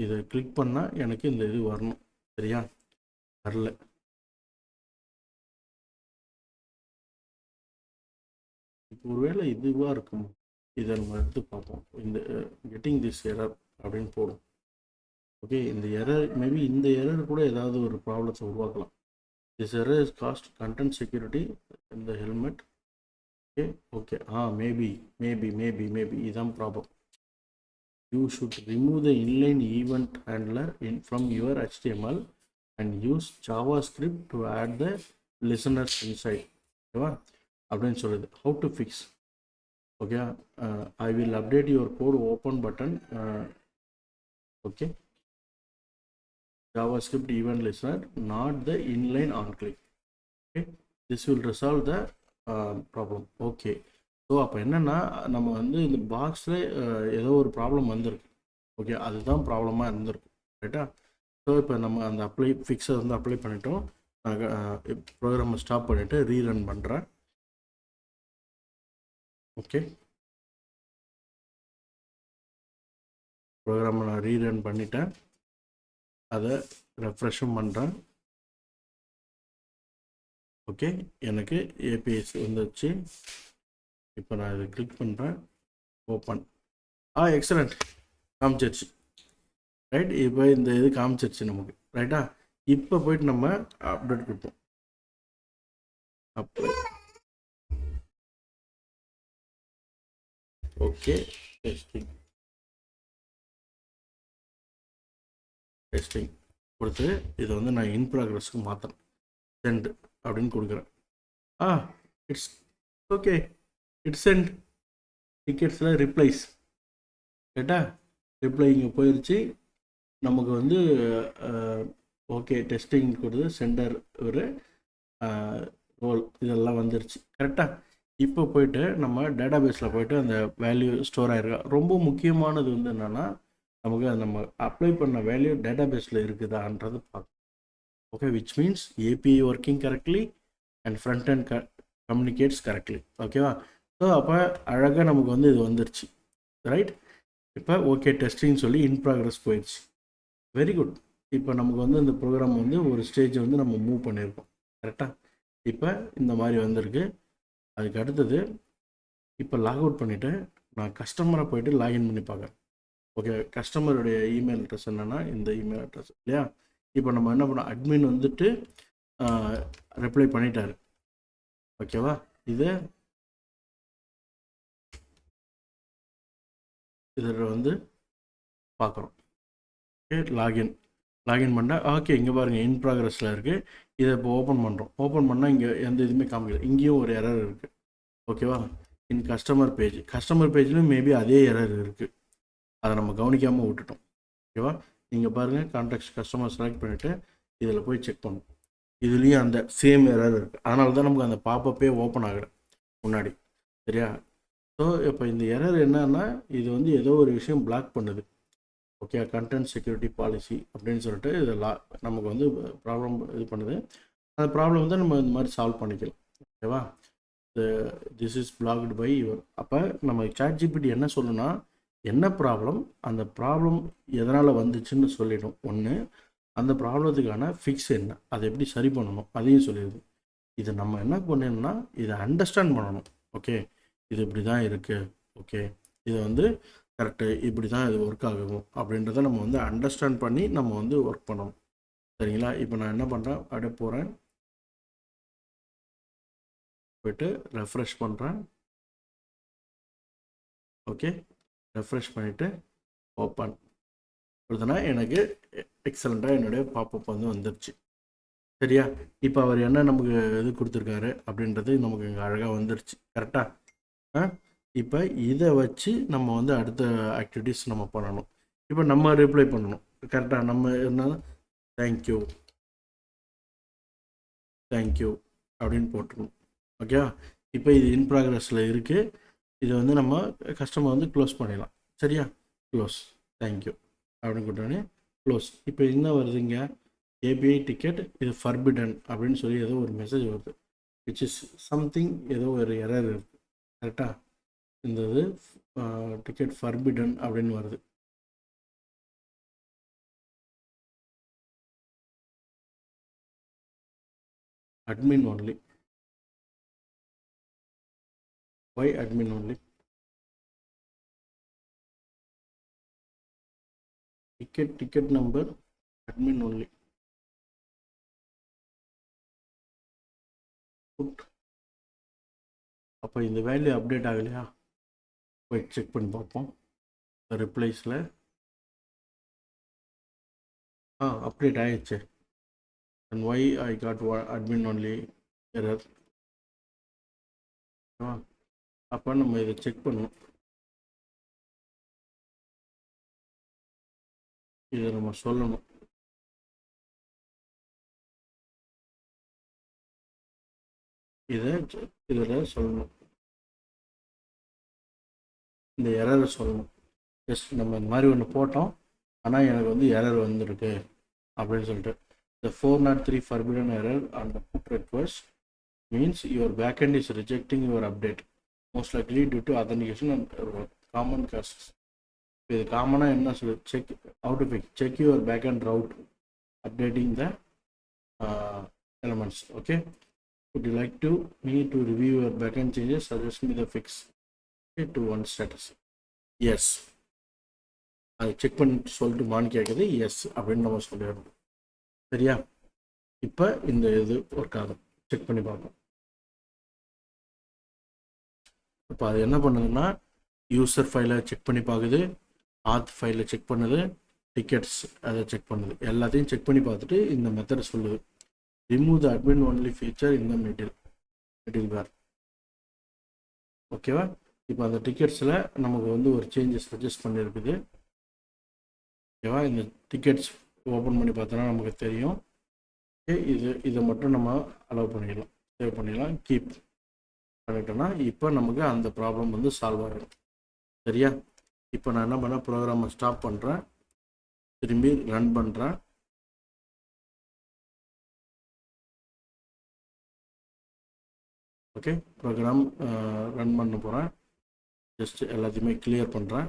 இதை கிளிக் பண்ணால் எனக்கு இந்த இது வரணும். சரியா? வரல. இப்போ ஒருவேளை இதுவாக இருக்கும். இதை நம்ம எடுத்து பார்ப்போம். இந்த கெட்டிங் திஸ் எரர் அப்படின்னு போடும். ஓகே, இந்த எரர் மேபி இந்த எரர் கூட ஏதாவது ஒரு ப்ராப்ளத்தை உருவாக்கலாம். This error is cast content security இந்த ஹெல்மெட். ஓகே ஓகே மேபி இதுதான் problem. You should remove the inline event handler from your HTML and use JavaScript to add the listeners inside. ஓகேவா? அப்படின்னு சொல்லுது. How to fix? Okay, I will update your code open button. Okay, JavaScript event listener, not the inline on click. Okay, this will resolve the problem. Okay, so அப்போ என்னென்னா நம்ம வந்து இந்த பாக்ஸில் ஏதோ ஒரு ப்ராப்ளம் வந்திருக்கு. ஓகே, அதுதான் ப்ராப்ளமாக இருந்திருக்கு. ரைட்டா? ஸோ இப்போ நம்ம அந்த ஃபிக்ஸை வந்து அப்ளை பண்ணிட்டோம். ப்ரோக்ராமை ஸ்டாப் பண்ணிவிட்டு ரீரன் பண்ணுறேன். ஓகே, ப்ரோக்ராமை நான் ரீரன் பண்ணிட்டேன். அதை ரெஃப்ரெஷும் பண்ணுறேன். ஓகே, எனக்கு ஏபிஎஸ் வந்துச்சு. இப்போ நான் இதை கிளிக் பண்ணுறேன். ஓப்பன். எக்ஸலண்ட், காமிச்சிருச்சு. ரைட்? இப்போ இந்த இது காமிச்சிருச்சு நமக்கு. ரைட்டா? இப்போ போயிட்டு நம்ம அப்டேட் கொடுப்போம். அப்ளை. ஓகே, டெஸ்டிங் கொடுத்து இதை வந்து நான் இன் ப்ராக்ரஸ்க்கு மாற்றுறேன். சென்ட் அப்படின்னு கொடுக்குறேன். It's okay, it's sent. டிக்கெட்ஸில் ரிப்ளைஸ். கேட்டா ரிப்ளை இங்கே போயிடுச்சு. நமக்கு வந்து ஓகே டெஸ்டிங் கொடுத்து சென்டர் ஒரு ரோல் இதெல்லாம் வந்துருச்சு. கரெக்டாக? இப்போ போயிட்டு நம்ம டேட்டா பேஸில் போயிட்டு அந்த வேல்யூ ஸ்டோர் ஆகிருக்கா. ரொம்ப முக்கியமானது வந்து என்னென்னா நமக்கு நம்ம அப்ளை பண்ண வேல்யூ டேட்டா பேஸில் இருக்குதான்றது பார்க்கணும். Okay, which means API working correctly and front and communicates correctly. ஓகேவா? ஸோ அப்போ அழகாக நமக்கு வந்து இது வந்துருச்சு. ரைட்? இப்போ ஓகே டெஸ்டிங் சொல்லி இன் ப்ராக்ரஸ் போயிடுச்சு. Very good. இப்போ நமக்கு வந்து இந்த ப்ரோக்ராம் வந்து ஒரு ஸ்டேஜ் வந்து நம்ம மூவ் பண்ணியிருக்கோம். கரெக்டாக? இப்போ இந்த மாதிரி வந்திருக்கு. அதுக்கு அடுத்தது இப்போ லாக் அவுட் பண்ணிவிட்டு நான் கஸ்டமரை போய்ட்டு லாகின் பண்ணி பார்க்குறேன். ஓகே, கஸ்டமருடைய இமெயில் அட்ரஸ் என்னென்னா இந்த இமெயில் அட்ரஸ் இல்லையா? இப்போ நம்ம என்ன பண்ணோம், அட்மின் வந்துட்டு ரிப்ளை பண்ணிட்டாரு. ஓகேவா? இதில் வந்து பார்க்குறோம். ஓகே, லாகின் பண்ணால் ஓகே இங்கே பாருங்கள் இன் ப்ராக்ரஸில் இருக்குது. இதை இப்போ ஓப்பன் பண்ணுறோம். ஓப்பன் பண்ணால் இங்கே எந்த இதுவுமே காமிக்கல. இங்கேயும் ஒரு எரர் இருக்குது. ஓகேவா? இன் கஸ்டமர் பேஜ்லையும் மேபி அதே எரர் இருக்குது. அதை நம்ம கவனிக்காமல் விட்டுட்டோம். ஓகேவா? நீங்கள் பாருங்கள் கான்டாக்ட் கஸ்டமர் செலக்ட் பண்ணிவிட்டு இதில் போய் செக் பண்ணணும். இதுலேயும் அந்த சேம் எரர் இருக்குது. அதனால தான் நமக்கு அந்த பாப்பப்பே ஓப்பன் ஆகலை முன்னாடி. சரியா? ஸோ இப்போ இந்த எரர் என்னன்னா, இது வந்து ஏதோ ஒரு விஷயம் பிளாக் பண்ணுது. ஓகே, கண்டென்ட் செக்யூரிட்டி பாலிசி அப்படின்னு சொல்லிட்டு இது நமக்கு வந்து ப்ராப்ளம் இது பண்ணுது. அந்த ப்ராப்ளம் வந்து நம்ம இந்த மாதிரி சால்வ் பண்ணிக்கலாம். ஓகேவா? This is blocked by your. அப்போ நம்ம ChatGPT என்ன சொல்லணும்னா, என்ன ப்ராப்ளம், அந்த ப்ராப்ளம் எதனால் வந்துச்சுன்னு சொல்லிடும். ஒன்று, அந்த ப்ராப்ளத்துக்கான ஃபிக்ஸ் என்ன, அதை எப்படி சரி பண்ணணும் அதையும் சொல்லிடுது. இதை நம்ம என்ன பண்ணணும்னா, இதை அண்டர்ஸ்டாண்ட் பண்ணணும். ஓகே, இது இப்படி தான் இருக்குது. ஓகே, இது வந்து கரெக்டு, இப்படி தான் இது ஒர்க் ஆகும் அப்படின்றத நம்ம வந்து அண்டர்ஸ்டாண்ட் பண்ணி நம்ம வந்து ஒர்க் பண்ணணும். சரிங்களா? இப்போ நான் என்ன பண்ணுறேன், அப்படியே போகிறேன், போய்ட்டு ரெஃப்ரெஷ் பண்ணுறேன். ஓகே, ரெஃப்ரெஷ் பண்ணிவிட்டு ஓப்பன் கொடுத்தனா எனக்கு எக்ஸலண்ட்டாக என்னுடைய பாப்பப் வந்து வந்துருச்சு. சரியா? இப்போ அவர் என்ன நமக்கு இது கொடுத்துருக்காரு அப்படின்றது நமக்கு இங்கே அழகாக வந்துருச்சு. கரெக்டாக? இப்போ இதை வச்சு நம்ம வந்து அடுத்த ஆக்டிவிட்டீஸ் நம்ம பண்ணணும். இப்போ நம்ம ரிப்ளை பண்ணணும். கரெக்டாக? நம்ம என்ன, தேங்க்யூ தேங்க்யூ அப்படின்னு போட்டுக்கணும். ஓகேவா? இப்போ இது இன் ப்ராக்ரஸில் இருக்குது. இதை வந்து நம்ம கஸ்டமர் வந்து க்ளோஸ் பண்ணிடலாம். சரியா? க்ளோஸ், தேங்க்யூ அப்படின்னு கொடுத்தோடனே க்ளோஸ். இப்போ என்ன வருதுங்க, ஏபிஐ டிக்கெட் இது ஃபர்பிடன் அப்படின்னு சொல்லி ஏதோ ஒரு மெசேஜ் வருது. விச் இஸ் சம்திங், ஏதோ ஒரு எரர் இருக்குது. கரெக்டாக? இந்த இது டிக்கெட் ஃபர்பிடன் அப்படின்னு வருது. admin only. Why admin only? Ticket number admin only. Put. அப்போ இந்த வேல்யூ அப்டேட் ஆகலையா? போய் செக் பண்ணி பார்ப்போம். ரிப்ளைஸில் அப்டேட் ஆகிடுச்சு. and why I got admin only error. அப்போ நம்ம இதை செக் பண்ணணும். இதை நம்ம சொல்லணும். இதில் சொல்லணும், இந்த எரரை சொல்லணும். ஜஸ்ட் நம்ம இந்த மாதிரி ஒன்று போட்டோம், ஆனால் எனக்கு வந்து எரர் வந்துருக்கு அப்படின்னு சொல்லிட்டு. The 403 forbidden error on the put request means your backend is rejecting your update, most likely due to authentication and common causes. இது காமனாக என்ன சொல்லு, check out to pick, check your backend route updating the elements. Okay, would you like me to review your backend changes, suggest me the fix to one status. Yes, அதை check பண்ணிட்டு சொல்லிட்டு மான் கேட்குது. S அப்படின்னு நம்ம சொல்லிடணும். சரியா? இப்போ இந்த இது ஒர்க் ஆகும், செக் பண்ணி பார்ப்போம். இப்போ அது என்ன பண்ணுதுன்னா, யூசர் ஃபைலை செக் பண்ணி பார்க்குது, ஆத் ஃபைலை செக் பண்ணுது, டிக்கெட்ஸ் அதை செக் பண்ணுது. எல்லாத்தையும் செக் பண்ணி பார்த்துட்டு இந்த மெத்தட் சொல்லுது, remove the admin only feature இந்த மிடில் பார். ஓகேவா? இப்போ அந்த டிக்கெட்ஸில் நமக்கு வந்து ஒரு சேஞ்சஸ் சஜஸ்ட் பண்ணியிருக்குது. ஓகேவா? இந்த டிக்கெட்ஸ் ஓப்பன் பண்ணி பார்த்தோன்னா நமக்கு தெரியும். இதை மட்டும் நம்ம அலோவ் பண்ணிடலாம், சேவ் பண்ணிடலாம், கீப் பண்ணிட்டோன்னா இப்போ நமக்கு அந்த ப்ராப்ளம் வந்து சால்வ் ஆகிடும். சரியா? இப்போ நான் என்ன பண்ணேன், ப்ரோக்ராமை ஸ்டாப் பண்ணுறேன், திரும்பி ரன் பண்ணுறேன். ஓகே, ப்ரோக்ராம் ரன் பண்ண போகிறேன். ஜஸ்ட் எல்லாத்தையுமே கிளியர் பண்ணுறேன்.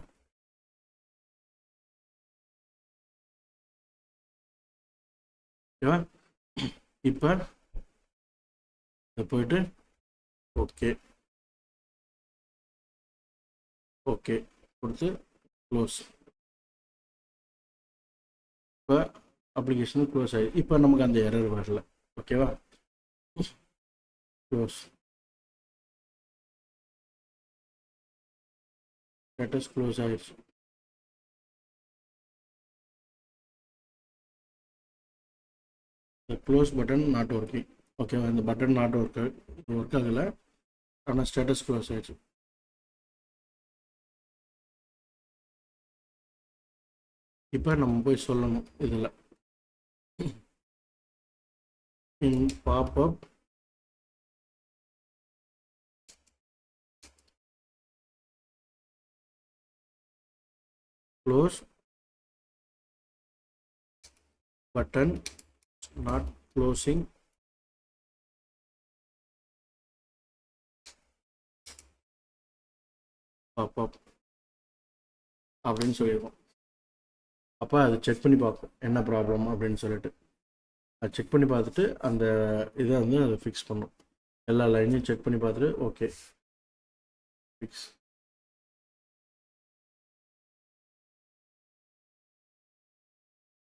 ஓகேவா? இப்போ போயிட்டு ஓகே ஓகே கொடுத்து க்ளோஸ். இப்போ அப்ளிகேஷன் க்ளோஸ் ஆகிடுது. இப்போ நமக்கு அந்த எரர் வரல. ஓகேவா? க்ளோஸ், ஸ்டேட்டஸ் க்ளோஸ் ஆகிடுச்சு. Close button not working. ஓகேவா? இந்த பட்டன் நாட் ஒர்க் ஆகலை, ஆனால் ஸ்டேட்டஸ் க்ளோஸ் ஆகிடுச்சு. இப்போ நம்ம போய் சொல்லணும், இதில் in popup close button not closing popup அப்படின்னு சொல்லியிருக்கோம். அப்போ அது செக் பண்ணி பார்ப்போம் என்ன ப்ராப்ளம் அப்படின்னு சொல்லிட்டு. அது செக் பண்ணி பார்த்துட்டு அந்த இதை வந்து அதை ஃபிக்ஸ் பண்ணும். எல்லா லைனையும் செக் பண்ணி பார்த்துட்டு ஓகே ஃபிக்ஸ்.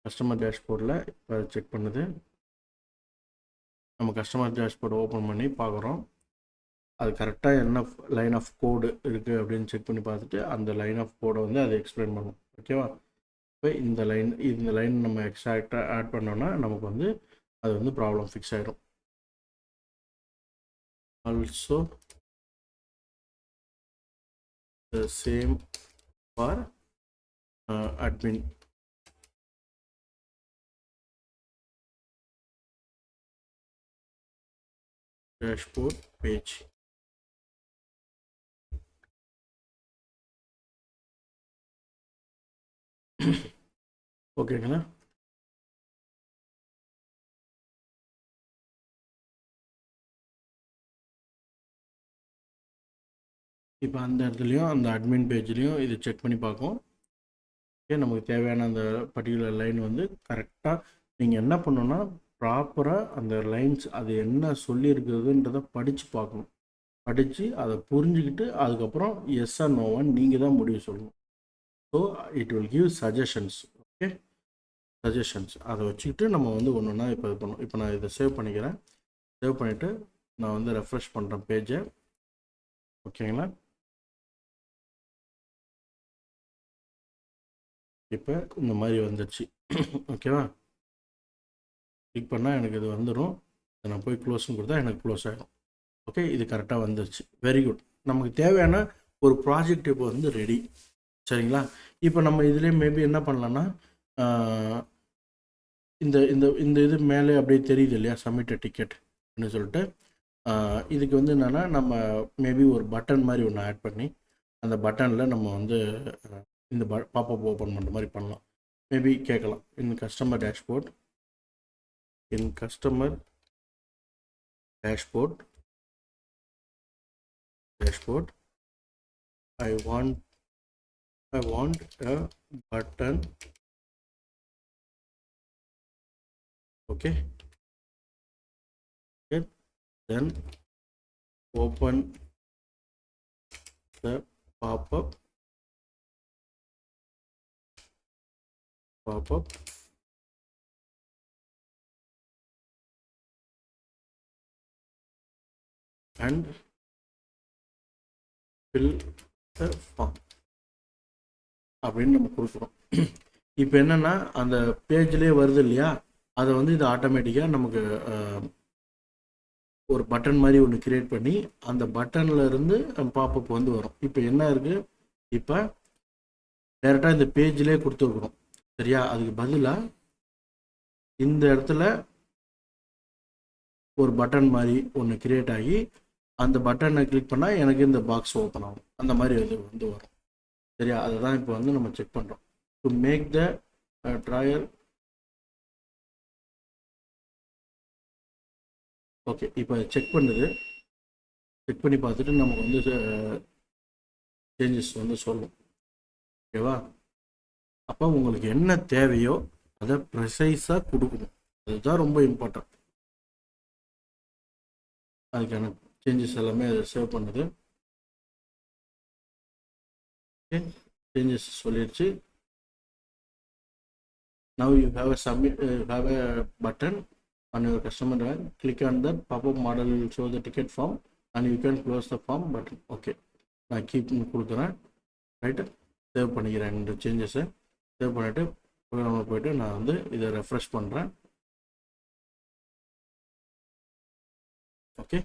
கஸ்டமர் டேஷ்போர்டில் இப்போ அதை செக் பண்ணுது. நம்ம கஸ்டமர் டேஷ்போர்டு ஓப்பன் பண்ணி பார்க்குறோம். அது கரெக்டாக என்ன லைன் ஆஃப் கோடு இருக்குது அப்படின்னு செக் பண்ணி பார்த்துட்டு அந்த லைன் ஆஃப் கோடை வந்து அதை எக்ஸ்பிளைன் பண்ணும். ஓகேவா? இப்போ இந்த லைன் நம்ம எக்ஸாக்டாக ஆட் பண்ணோன்னா நமக்கு வந்து அது வந்து ப்ராப்ளம் ஃபிக்ஸ் ஆகிடும். Also the same for admin. Dashboard page. ஓகேங்களா? இப்போ அந்த இடத்துலையும் அந்த அட்மின் பேஜ்லேயும் இது செக் பண்ணி பார்க்கும். ஓகே, நமக்கு தேவையான அந்த பர்டிகுலர் லைன் வந்து கரெக்டாக நீங்கள் என்ன பண்ணணுன்னா ப்ராப்பராக அந்த லைன்ஸ் அது என்ன சொல்லியிருக்குதுன்றதை படித்து பார்க்கணும். படித்து அதை புரிஞ்சுக்கிட்டு அதுக்கப்புறம் எஸ் ஆர் நோவான்னு நீங்கள் தான் முடிவு சொல்லணும். So it will give suggestions. Okay, suggestions அதை வச்சுக்கிட்டு நம்ம வந்து ஒன்று ஒன்றா இப்போ இது பண்ணணும். இப்போ நான் இதை சேவ் பண்ணிக்கிறேன். சேவ் பண்ணிவிட்டு நான் வந்து ரெஃப்ரெஷ் பண்ணுறேன் பேஜை. ஓகேங்களா? இப்போ இந்த மாதிரி வந்துடுச்சு. ஓகேவா? கிளிக் பண்ணால் எனக்கு இது வந்துடும். நான் போய் க்ளோஸ்னு கொடுத்தா எனக்கு க்ளோஸ் ஆகிடும். ஓகே, இது கரெக்டாக வந்துடுச்சு. Very good. நமக்கு தேவையான ஒரு ப்ராஜெக்ட் இப்போ வந்து ரெடி. சரிங்களா? இப்போ நம்ம இதுலேயே மேபி என்ன பண்ணலான்னா இந்த இந்த இந்த இது மேலே அப்படியே தெரியுது இல்லையா, சப்மிட் டிக்கெட் அப்படின்னு சொல்லிட்டு. இதுக்கு வந்து என்னென்னா நம்ம மேபி ஒரு பட்டன் மாதிரி ஒன்று ஆட் பண்ணி அந்த பட்டனில் நம்ம வந்து இந்த பாப்பப் ஓப்பன் பண்ணுற மாதிரி பண்ணலாம். மேபி கேட்கலாம், in customer dashboard I want a button. Okay, then open the pop-up and fill the form அப்படின்னு நம்ம கொடுக்குறோம். இப்போ என்னென்னா அந்த பேஜ்லேயே வருது இல்லையா, அதை வந்து இது ஆட்டோமேட்டிக்காக நமக்கு ஒரு பட்டன் மாதிரி ஒன்று கிரியேட் பண்ணி அந்த பட்டனில் இருந்து பாப்பப் வந்து வரும். இப்போ என்ன இருக்குது, இப்போ டேரெக்டாக இந்த பேஜ்லேயே கொடுத்துருக்குறோம். சரியா? அதுக்கு பதிலாக இந்த இடத்துல ஒரு பட்டன் மாதிரி ஒன்று கிரியேட் ஆகி அந்த பட்டனை கிளிக் பண்ணால் எனக்கு இந்த பாக்ஸ் ஓப்பன் ஆகும். அந்த மாதிரி இது வந்து வரும். சரியா? அதை தான் இப்போ வந்து நம்ம செக் பண்ணுறோம். To make the drawer. Okay, இப்போ செக் பண்ணுது. செக் பண்ணி பார்த்துட்டு நமக்கு வந்து சேஞ்சஸ் வந்து சொல்லும். ஓகேவா? அப்போ உங்களுக்கு என்ன தேவையோ அதை ப்ரிசைஸாக கொடுக்கணும். அதுதான் ரொம்ப இம்பார்ட்டன்ட். அதுக்கான சேஞ்சஸ் எல்லாமே அதை சேவ் பண்ணுது. ஓகே, சேஞ்சஸ் சொல்லிடுச்சு. Now you have a submit, have a button on your customer drive. Click on that pop-up model will show the ticket form and you can close the form button. Okay, நான் keep கொடுக்குறேன். Right, save பண்ணிக்கிறேன். இந்த சேஞ்சஸை save பண்ணிவிட்டு ப்ரோக்ராமில் போய்ட்டு நான் வந்து இதை ரெஃப்ரெஷ் பண்ணுறேன். ஓகே,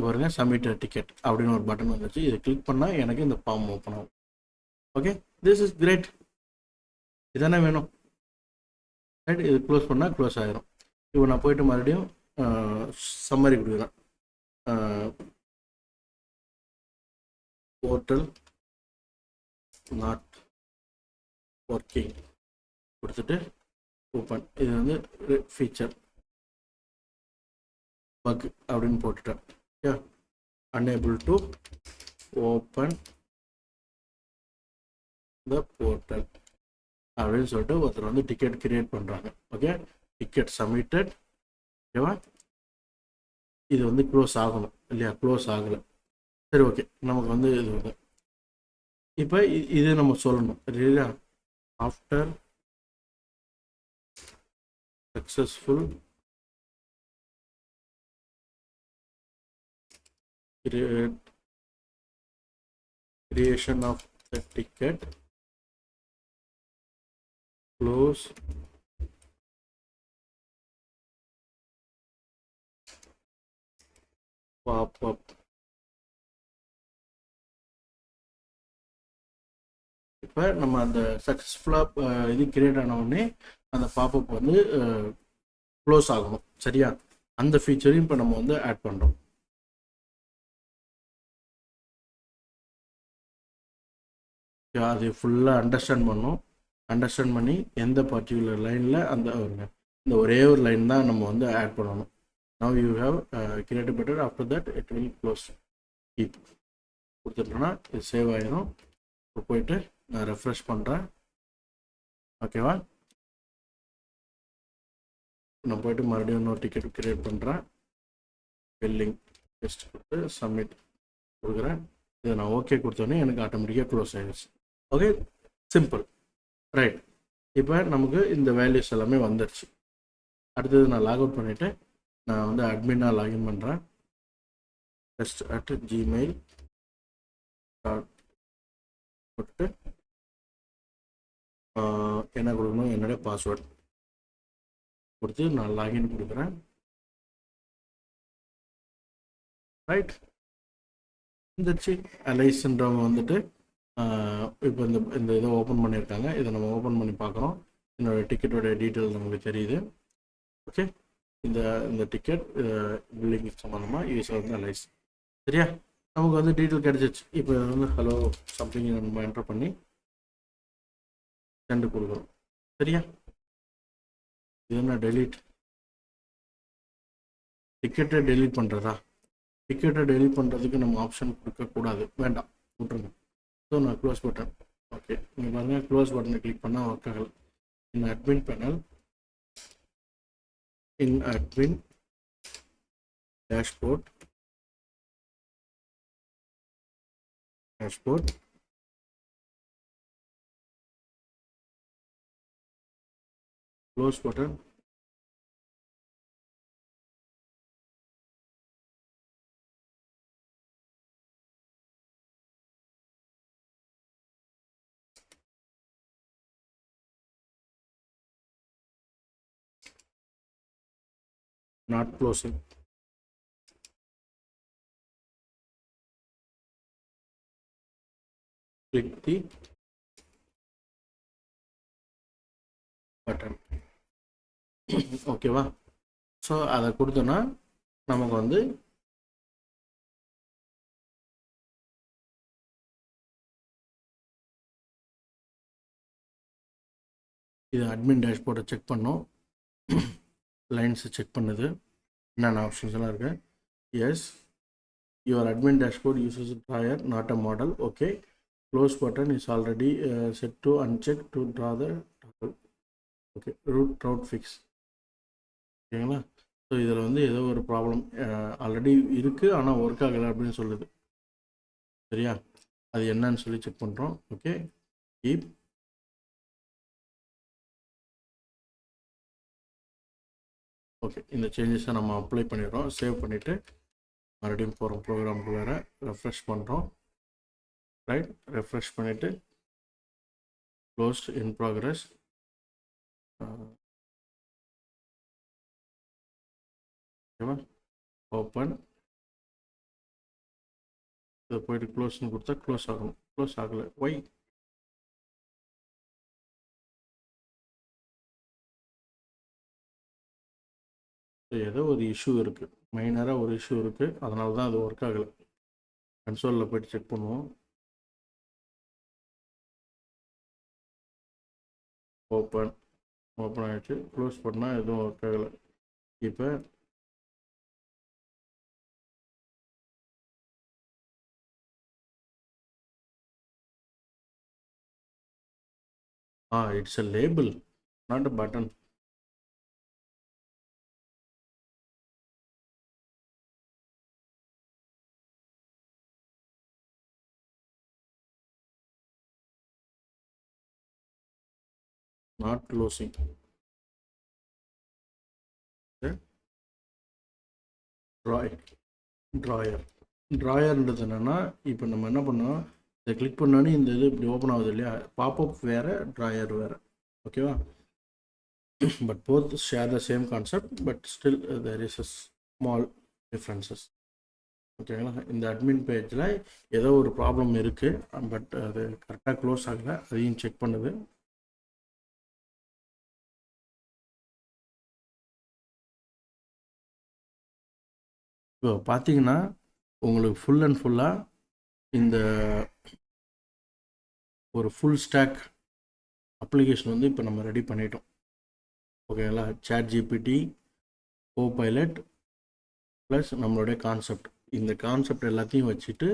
பாருங்கள், சப்மிட் டிக்கெட் அப்படின்னு ஒரு பட்டன் வந்துச்சு. இதை கிளிக் பண்ணால் எனக்கு இந்த ஃபார்ம் ஓப்பன் ஆகும். Okay, this is great. இதானே வேணும். ரைட், இது க்ளோஸ் பண்ணால் க்ளோஸ் ஆகிரும். இப்போ நான் போய்ட்டு மறுபடியும் சம்மரி கொடுக்குறேன். போர்ட்டல் நாட் ஒர்க்கிங் கொடுத்துட்டு ஓப்பன். இது வந்து ஃபீச்சர் பக் அப்படின்னு போட்டுட்டேன். Okay, unable to open the portal அப்படின்னு சொல்லிட்டு ஒருத்தர் வந்து டிக்கெட் கிரியேட் பண்ணுறாங்க. Okay, ticket submitted. ஓகேவா, இது வந்து க்ளோஸ் ஆகணும் இல்லையா? க்ளோஸ் ஆகலை. சரி, ஓகே, நமக்கு வந்து இது வந்து இப்போ இது நம்ம சொல்லணும் இல்லையா? After successful creation of the ticket, close pop-up. இப்போ நம்ம அந்த சக்ஸஸ்ஃபுல்லாக இது கிரியேட் ஆன உடனே அந்த பாப்அப் வந்து க்ளோஸ் ஆகணும். சரியா? அந்த ஃபீச்சரையும் இப்போ நம்ம வந்து ஆட் பண்ணுறோம். அது ஃபுல்லாக அண்டர்ஸ்டாண்ட் பண்ணோம். அண்டர்ஸ்டாண்ட் பண்ணி எந்த பர்டிகுலர் லைனில் அந்த இந்த ஒரே ஒரு லைன் தான் நம்ம வந்து ஆட் பண்ணணும். Now you have created better. After that it will close. Keep கொடுத்துட்டோன்னா இது சேவ் ஆகிடும். இப்போ போயிட்டு நான் ரெஃப்ரெஷ் பண்ணுறேன். ஓகேவா, நான் போய்ட்டு மறுபடியும் இன்னொரு டிக்கெட் கிரியேட் பண்ணுறேன். பில்லிங் டெஸ்ட் கொடுத்து சப்மிட் கொடுக்குறேன். இதை நான் ஓகே கொடுத்தோன்னே எனக்கு ஆட்டோமேட்டிக்காக க்ளோஸ் ஆகிடுச்சு. Okay, simple, right. இப்போ நமக்கு இந்த வேல்யூஸ் எல்லாமே வந்துடுச்சு. அடுத்தது நான் லாக் அவுட் பண்ணிவிட்டு நான் வந்து அட்மினாக லாகின் பண்ணுறேன். test@gmail போட்டு என்ன கொடுக்கணும், என்னுடைய பாஸ்வேர்ட் கொடுத்து நான் லாகின் கொடுக்குறேன். ரைட், இருந்துச்சு. அலைஸ்ன்றவங்க வந்துட்டு இப்போ இந்த இதை ஓப்பன் பண்ணியிருக்காங்க. இதை நம்ம ஓப்பன் பண்ணி பார்க்குறோம். என்னோடய டிக்கெட்டோடைய டீட்டெயில் நமக்கு தெரியுது. ஓகே, இந்த டிக்கெட் பில்லிங் சம்மந்தமாக யூஸ் வந்து அலைஸ். சரியா, நமக்கு வந்து டீட்டெயில் கிடச்சிச்சு. இப்போ வந்து ஹலோ சம்திங் நம்ம என்டர் பண்ணி சென்ட் கொடுக்குறோம். சரியா, இது என்ன டெலீட், டிக்கெட்டை டெலீட் பண்ணுறதா? டிக்கெட்டை டெலீட் பண்ணுறதுக்கு நம்ம ஆப்ஷன் கொடுக்கக்கூடாது, வேண்டாம், விட்டுருங்க. ஸோ நான் க்ளோஸ் பட்டன். ஓகே, நீங்கள் பாருங்கள், க்ளோஸ் பட்டனை கிளிக் பண்ணால் ஒர்க் ஆகலை. In admin panel, in admin dashboard, close button, not closing. Click the button. ஓகேவா, ஸோ அதை கொடுத்தோன்னா நமக்கு வந்து இது அட்மின் டேஷ்போர்டை செக் பண்ணோம். லைன்ஸை செக் பண்ணுது, என்னென்ன ஆப்ஷன்ஸ் எல்லாம் இருக்குது. Yes, your admin dashboard uses drawer not a modal. Okay, close button is already set to uncheck to draw the toggle. Okay, root fix. ஓகேங்களா, ஸோ இதில் வந்து ஏதோ ஒரு ப்ராப்ளம் ஆல்ரெடி இருக்குது, ஆனால் ஒர்க் ஆகலை அப்படின்னு சொல்லுது. சரியா, அது என்னன்னு சொல்லி செக் பண்ணுறோம். Okay, keep. ஓகே, இந்த சேஞ்சஸை நம்ம அப்ளை பண்ணிடுறோம். சேவ் பண்ணிவிட்டு மறுபடியும் போகிறோம் ப்ரோக்ராமுக்குள்ளார. ரெஃப்ரெஷ் பண்ணுறோம். ரைட், ரெஃப்ரெஷ் பண்ணிவிட்டு க்ளோஸ்ட் இன் ப்ராக்ரஸ். ஓகேவா, ஓப்பன். இதை போய்ட்டு க்ளோஸ்ன்னு கொடுத்தா க்ளோஸ் ஆகணும். க்ளோஸ் ஆகலை, ஒய்? ஏதோ ஒரு இஷ்யூ இருக்குது, மைனராக ஒரு இஷ்யூ இருக்குது, அதனால தான் அது ஒர்க் ஆகலை. கன்சோலில் போய்ட்டு செக் பண்ணுவோம். ஓப்பன் ஆகிடுச்சு. க்ளோஸ் பண்ணால் எதுவும் ஒர்க் ஆகலை. இப்போ it's a label, not a button. Not closing. Okay. ட்ராயர்ன்றது என்னென்னா, இப்போ நம்ம என்ன பண்ணோம், இதை கிளிக் பண்ணோன்னே இந்த இது இப்படி ஓப்பன் ஆகுது இல்லையா, பாப்அப் வேறு, ட்ராயர் வேறு. ஓகேவா? But both share the same concept, but still there is a small differences. ஓகேங்களா? இந்த அட்மின் பேஜில் ஏதோ ஒரு ப்ராப்ளம் இருக்குது, பட் அது கரெக்டாக க்ளோஸ் ஆகலை. அதையும் செக் பண்ணுது. இப்போ பார்த்தீங்கன்னா உங்களுக்கு ஃபுல் அண்ட் ஃபுல்லாக இந்த ஒரு ஃபுல் ஸ்டாக் அப்ளிகேஷன் வந்து இப்போ நம்ம ரெடி பண்ணிட்டோம். ஓகேங்களா? ChatGPT, Copilot ப்ளஸ் நம்மளுடைய கான்செப்ட், இந்த கான்செப்ட் எல்லாத்தையும் வச்சுட்டு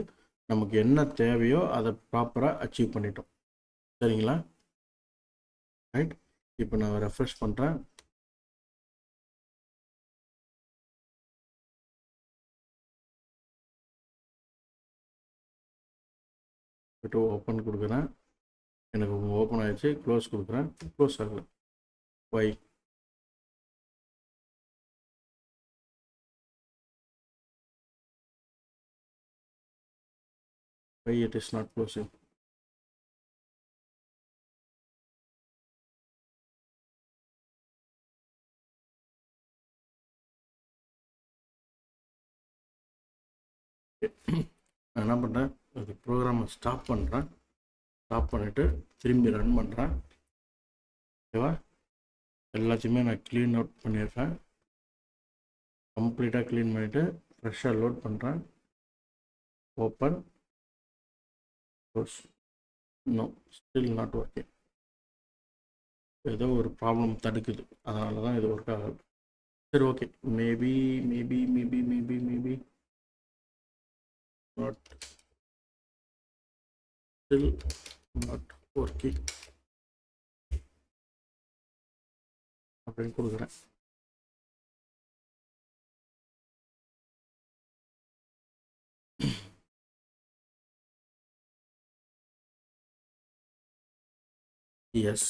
நமக்கு என்ன தேவையோ அதை ப்ராப்பராக அச்சீவ் பண்ணிட்டோம். சரிங்களா? ரைட். இப்போ நான் ரெஃப்ரெஷ் பண்ணுறேன். விட்டு ஓப்பன் கொடுக்குறேன். எனக்கு ஓப்பன் ஆகிடுச்சு. க்ளோஸ் கொடுக்குறேன். க்ளோஸ் ஆகலை. வை? Why it is not closing? நான் என்ன பண்ணுறேன், அது ப்ரோக்ராமை ஸ்டாப் பண்ணுறேன். ஸ்டாப் பண்ணிவிட்டு திரும்பி ரன் பண்ணுறேன். ஓகேவா? எல்லாத்தையுமே நான் க்ளீன் அவுட் பண்ணிடுறேன். கம்ப்ளீட்டாக க்ளீன் பண்ணிவிட்டு ஃப்ரெஷ்ஷாக லோட் பண்ணுறேன். Open, close. No, still not working. ஏதோ ஒரு ப்ராப்ளம் தடுக்குது, அதனால தான் இது ஒர்க் ஆகாது. சரி, okay. Maybe not, still not working அப்படின்னு கொடுக்குறேன். எஸ்,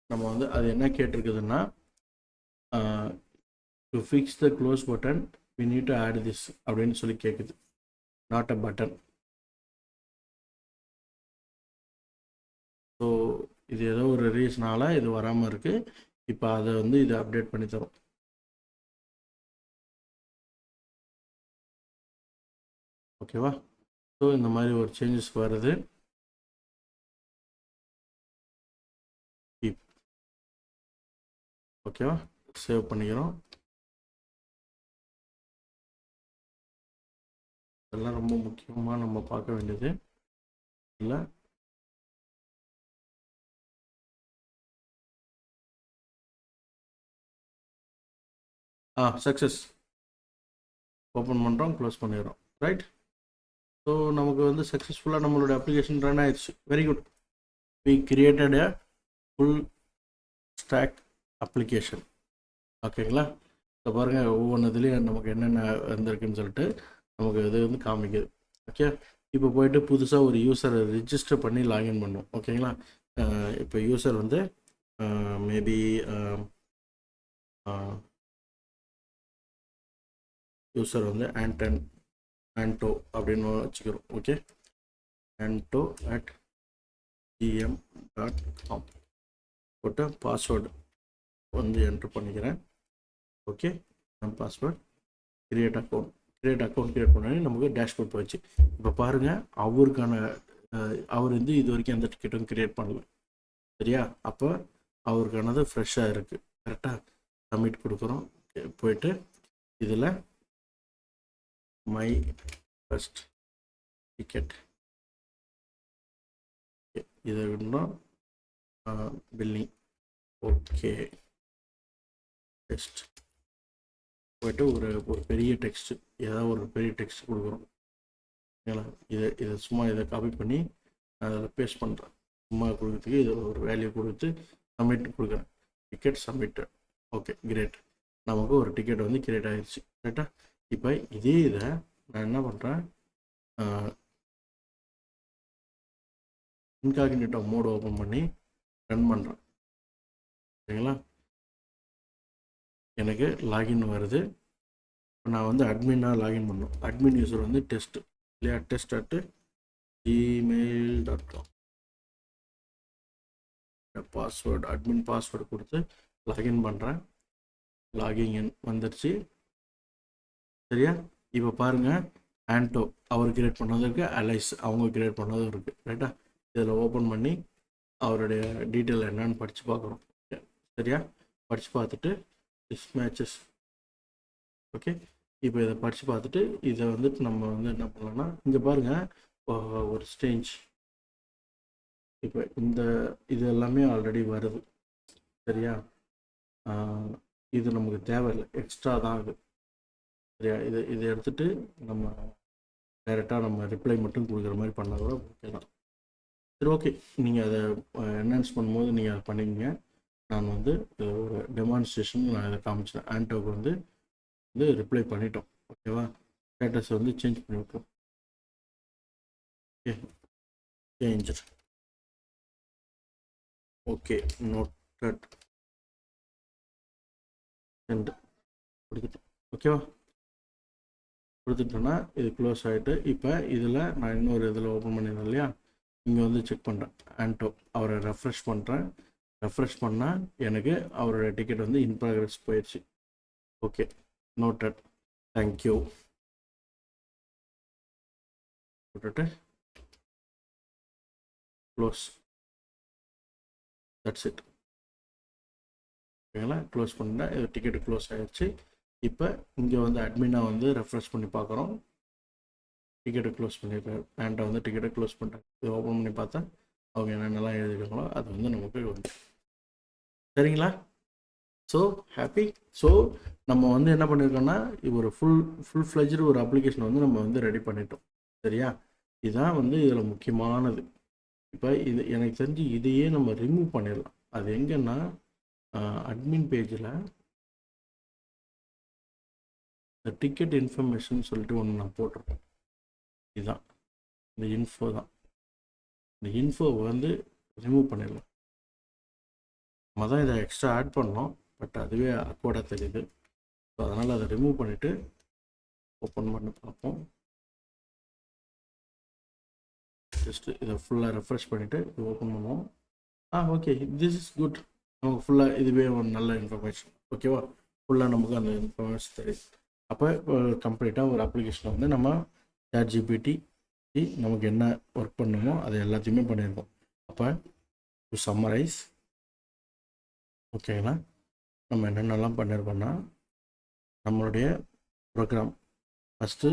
நம்ம வந்து அது என்ன கேட்டிருக்குதுன்னா, to fix the close button we need to add this அப்படின்னு சொல்லி கேட்குது. Not a button. ஸோ இது ஏதோ ஒரு ரீசனால் இது வராமல் இருக்குது. இப்போ அதை வந்து இதை அப்டேட் பண்ணி தரோம். ஓகேவா? ஸோ இந்த மாதிரி ஒரு சேஞ்சஸ் வருது. ஓகேவா? சேவ் பண்ணிக்கிறோம். இதெல்லாம் ரொம்ப முக்கியமாக நம்ம பார்க்க வேண்டியது இல்லை. சக்ஸஸ். ஓப்பன் பண்ணுறோம், க்ளோஸ் பண்ணிடுறோம். ரைட். ஸோ நமக்கு வந்து சக்ஸஸ்ஃபுல்லாக நம்மளோட அப்ளிகேஷன் ரன் ஆயிடுச்சு. Very good. we created a full stack application. ஓகேங்களா? இப்போ பாருங்கள், ஒவ்வொன்றுத்துலேயும் நமக்கு என்னென்ன வந்திருக்குன்னு சொல்லிட்டு நமக்கு இது வந்து காமிக்குது. ஓகே. இப்போ போயிட்டு புதுசாக ஒரு யூஸரை ரிஜிஸ்டர் பண்ணி லாகின் பண்ணும். ஓகேங்களா? இப்போ யூஸர் வந்து மேபி யூஸர் வந்து ஆண்டோ அப்படின்னு வச்சுக்கிறோம். ஓகே. anto@gm.com போட்டு பாஸ்வேர்டு வந்து என்ட்ரு பண்ணிக்கிறேன். Okay. Password, create account create பண்ணி நமக்கு டேஷ்போர்ட் போயிடுச்சு. இப்போ பாருங்கள், அவருக்கான அவர் வந்து இது வரைக்கும் எந்த டிக்கெட்டும் கிரியேட் பண்ணல. சரியா? அப்போ அவருக்கானது ஃப்ரெஷ்ஷாக இருக்குது. கரெக்டாக சப்மிட் கொடுக்குறோம். போயிட்டு இதில் மை ஃபர்ஸ்ட் டிக்கெட் இதை இன்னும் பில்லிங். ஓகே, டெக்ஸ்ட் போய்ட்டு ஒரு பெரிய டெக்ஸ்ட்டு, ஏதாவது ஒரு பெரிய டெக்ஸ்ட் கொடுக்குறோம். ஓகேங்களா? இதை சும்மா இதை காப்பி பண்ணி அதில் பேஸ்ட் பண்ணுறேன். சும்மா கொடுக்குறதுக்கு இதை ஒரு வேல்யூ கொடுத்து சப்மிட் கொடுக்குறேன். Ticket submitted. Okay, great. நமக்கு ஒரு டிக்கெட் வந்து கிரியேட் ஆகிடுச்சு. கரெக்டாக? இப்போ இதே இதை நான் என்ன பண்ணுறேன், இன்காக்னிட்டோ மோடு ஓப்பன் பண்ணி ரன் பண்ணுறேன். சரிங்களா? எனக்கு லாகின் வருது. நான் வந்து அட்மினாக லாகின் பண்ணணும். அட்மின் யூசர் வந்து டெஸ்ட் இல்லையா, test@gmail.com. பாஸ்வேர்டு, அட்மின் பாஸ்வேர்டு கொடுத்து லாகின் பண்ணுறேன். லாகின் வந்துருச்சு. சரியா? இப்போ பாருங்கள், ஆண்டோ அவர் கிரியேட் பண்ணதும் இருக்குது, அலைஸ் அவங்க கிரியேட் பண்ணதும் இருக்குது. ரைட்டா? இதில் ஓப்பன் பண்ணி அவருடைய டீட்டெயில் என்னன்னு படித்து பார்க்குறோம். சரியா? படித்து பார்த்துட்டு திஸ் மேட்சஸ். ஓகே, இப்போ இதை படித்து பார்த்துட்டு இதை வந்துட்டு நம்ம வந்து என்ன பண்ணலாம்னா, இங்கே பாருங்கள் ஒரு ஸ்டேஞ்ச். இப்போ இது எல்லாமே ஆல்ரெடி வருது. சரியா? இது நமக்கு தேவையில்லை, எக்ஸ்ட்ரா தான் இது. சரியா? இதை எடுத்துகிட்டு நம்ம டைரெக்டாக நம்ம ரிப்ளை மட்டும் கொடுக்குற மாதிரி பண்ணால் கூட ஓகே தான். சரி, ஓகே. நீங்கள் அதை என்ஹான்ஸ் பண்ணும்போது நீங்கள் அதை பண்ணிக்கங்க. நான் வந்து ஒரு டெமான்ஸ்ட்ரேஷன் நான் இதை காமிச்சிட்டேன். ஆண்டோக்கு வந்து ரிப்ளை பண்ணிட்டோம். ஓகேவா? ஸ்டேட்டஸ் வந்து சேஞ்ச் பண்ணி விட்டோம். Okay, change. Okay, noted send கொடுத்துட்டோம். ஓகேவா? கொடுத்துட்டோன்னா இது க்ளோஸ் ஆகிட்டு, இப்போ இதில் நான் இன்னொரு இதில் ஓப்பன் பண்ணியிருந்தேன் இல்லையா, இங்கே வந்து செக் பண்ணுறேன். ஆண்டோ அவரை ரெஃப்ரெஷ் பண்ணுறேன். ரெஃப்ரெஷ் பண்ணால் எனக்கு அவரோட டிக்கெட் வந்து இன் ப்ராக்ரஸ் போயிடுச்சு. ஓகே, நோட்டட், தேங்க்யூ போட்டுட்டு க்ளோஸ். That's it. ஓகேங்களா? க்ளோஸ் பண்ணிட்டேன். இது டிக்கெட்டு க்ளோஸ் ஆகிடுச்சு. இப்போ இங்கே வந்து அட்மினாக வந்து ரெஃப்ரெஷ் பண்ணி பார்க்குறோம். டிக்கெட்டை க்ளோஸ் பண்ணியிருக்காரு. ஆண்டை வந்து டிக்கெட்டை க்ளோஸ் பண்ணிட்டாங்க. இது ஓப்பன் பண்ணி பார்த்தா அவங்க என்னென்னலாம் எழுதிருக்காங்களோ அது வந்து நமக்கு வந்து. சரிங்களா? So happy. ஸோ நம்ம வந்து என்ன பண்ணியிருக்கோம்னா, ஒரு ஃபுல் ஃப்ளெஜ்டு ஒரு அப்ளிகேஷன் வந்து நம்ம வந்து ரெடி பண்ணிட்டோம். சரியா? இதுதான் வந்து இதில் முக்கியமானது. இப்போ இது எனக்கு தெரிஞ்சு இதையே நம்ம ரிமூவ் பண்ணிடலாம். அது எங்கன்னா அட்மின் பேஜில் இந்த டிக்கெட் இன்ஃபர்மேஷன் சொல்லிட்டு ஒன்று நான் போட்டிருக்கேன். இதுதான் இந்த இன்ஃபோ தான். இந்த இன்ஃபோவை வந்து ரிமூவ் பண்ணிடலாம். நம்ம தான் இதை எக்ஸ்ட்ரா ஆட் பண்ணோம், பட் அதுவே அக்வர்டாக தெரியுது. ஸோ அதனால் அதை ரிமூவ் பண்ணிவிட்டு ஓப்பன் பண்ணி பார்ப்போம். ஜஸ்ட்டு இதை ஃபுல்லாக ரெஃப்ரெஷ் பண்ணிவிட்டு இது ஓப்பன் பண்ணுவோம். Okay, this is good. நமக்கு ஃபுல்லாக இதுவே ஒரு நல்ல இன்ஃபர்மேஷன். ஓகேவா? ஃபுல்லாக நமக்கு அந்த இன்ஃபர்மேஷன் தெரியுது. அப்போ கம்ப்ளீட்டாக ஒரு அப்ளிகேஷன் வந்து நம்ம ChatGPT நமக்கு என்ன ஒர்க் பண்ணணுமோ அதை எல்லாத்தையுமே பண்ணியிருக்கோம். அப்போ டு சம்மரைஸ், ஓகேங்களா, நம்ம என்னென்னலாம் பண்ணியிருக்கோம்னா, நம்மளுடைய ப்ரோக்ராம் ஃபஸ்ட்டு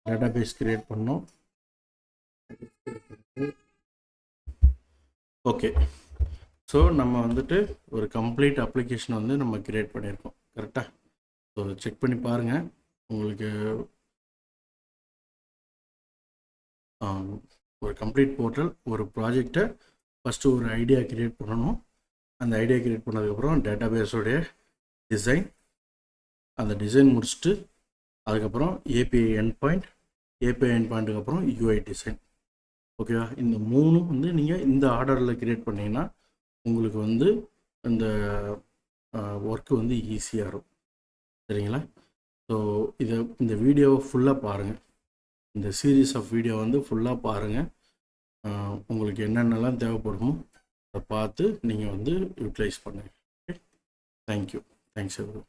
டேட்டாபேஸ் க்ரியேட் பண்ணோம். ஓகே, ஸோ நம்ம வந்துட்டு ஒரு கம்ப்ளீட் அப்ளிகேஷன் வந்து நம்ம க்ரியேட் பண்ணியிருக்கோம். கரெக்டாக? ஸோ செக் பண்ணி பாருங்கள். உங்களுக்கு ஒரு கம்ப்ளீட் போர்ட்டல், ஒரு ப்ராஜெக்டை ஃபஸ்ட்டு ஒரு ஐடியா க்ரியேட் பண்ணணும். அந்த ஐடியா க்ரியேட் பண்ணதுக்கப்புறம் டேட்டாபேஸோடைய டிசைன், அந்த டிசைன் முடிச்சுட்டு அதுக்கப்புறம் ஏபிஐ எண்ட் பாயிண்ட்டுக்கு அப்புறம் யூஐ டிசைன். ஓகேவா? இந்த மூணும் வந்து நீங்கள் இந்த ஆர்டரில் க்ரியேட் பண்ணிங்கன்னா உங்களுக்கு வந்து இந்த ஒர்க்கு வந்து ஈஸியாக இருக்கும். சரிங்களா? ஸோ இந்த வீடியோவை ஃபுல்லாக பாருங்கள். இந்த சீரீஸ் ஆஃப் வீடியோ வந்து ஃபுல்லாக பாருங்கள். உங்களுக்கு என்னென்னலாம் தேவைப்படுமோ அதை பார்த்து நீங்கள் வந்து யூட்டிலைஸ் பண்ணுங்கள். Okay, thank you. Thanks everyone.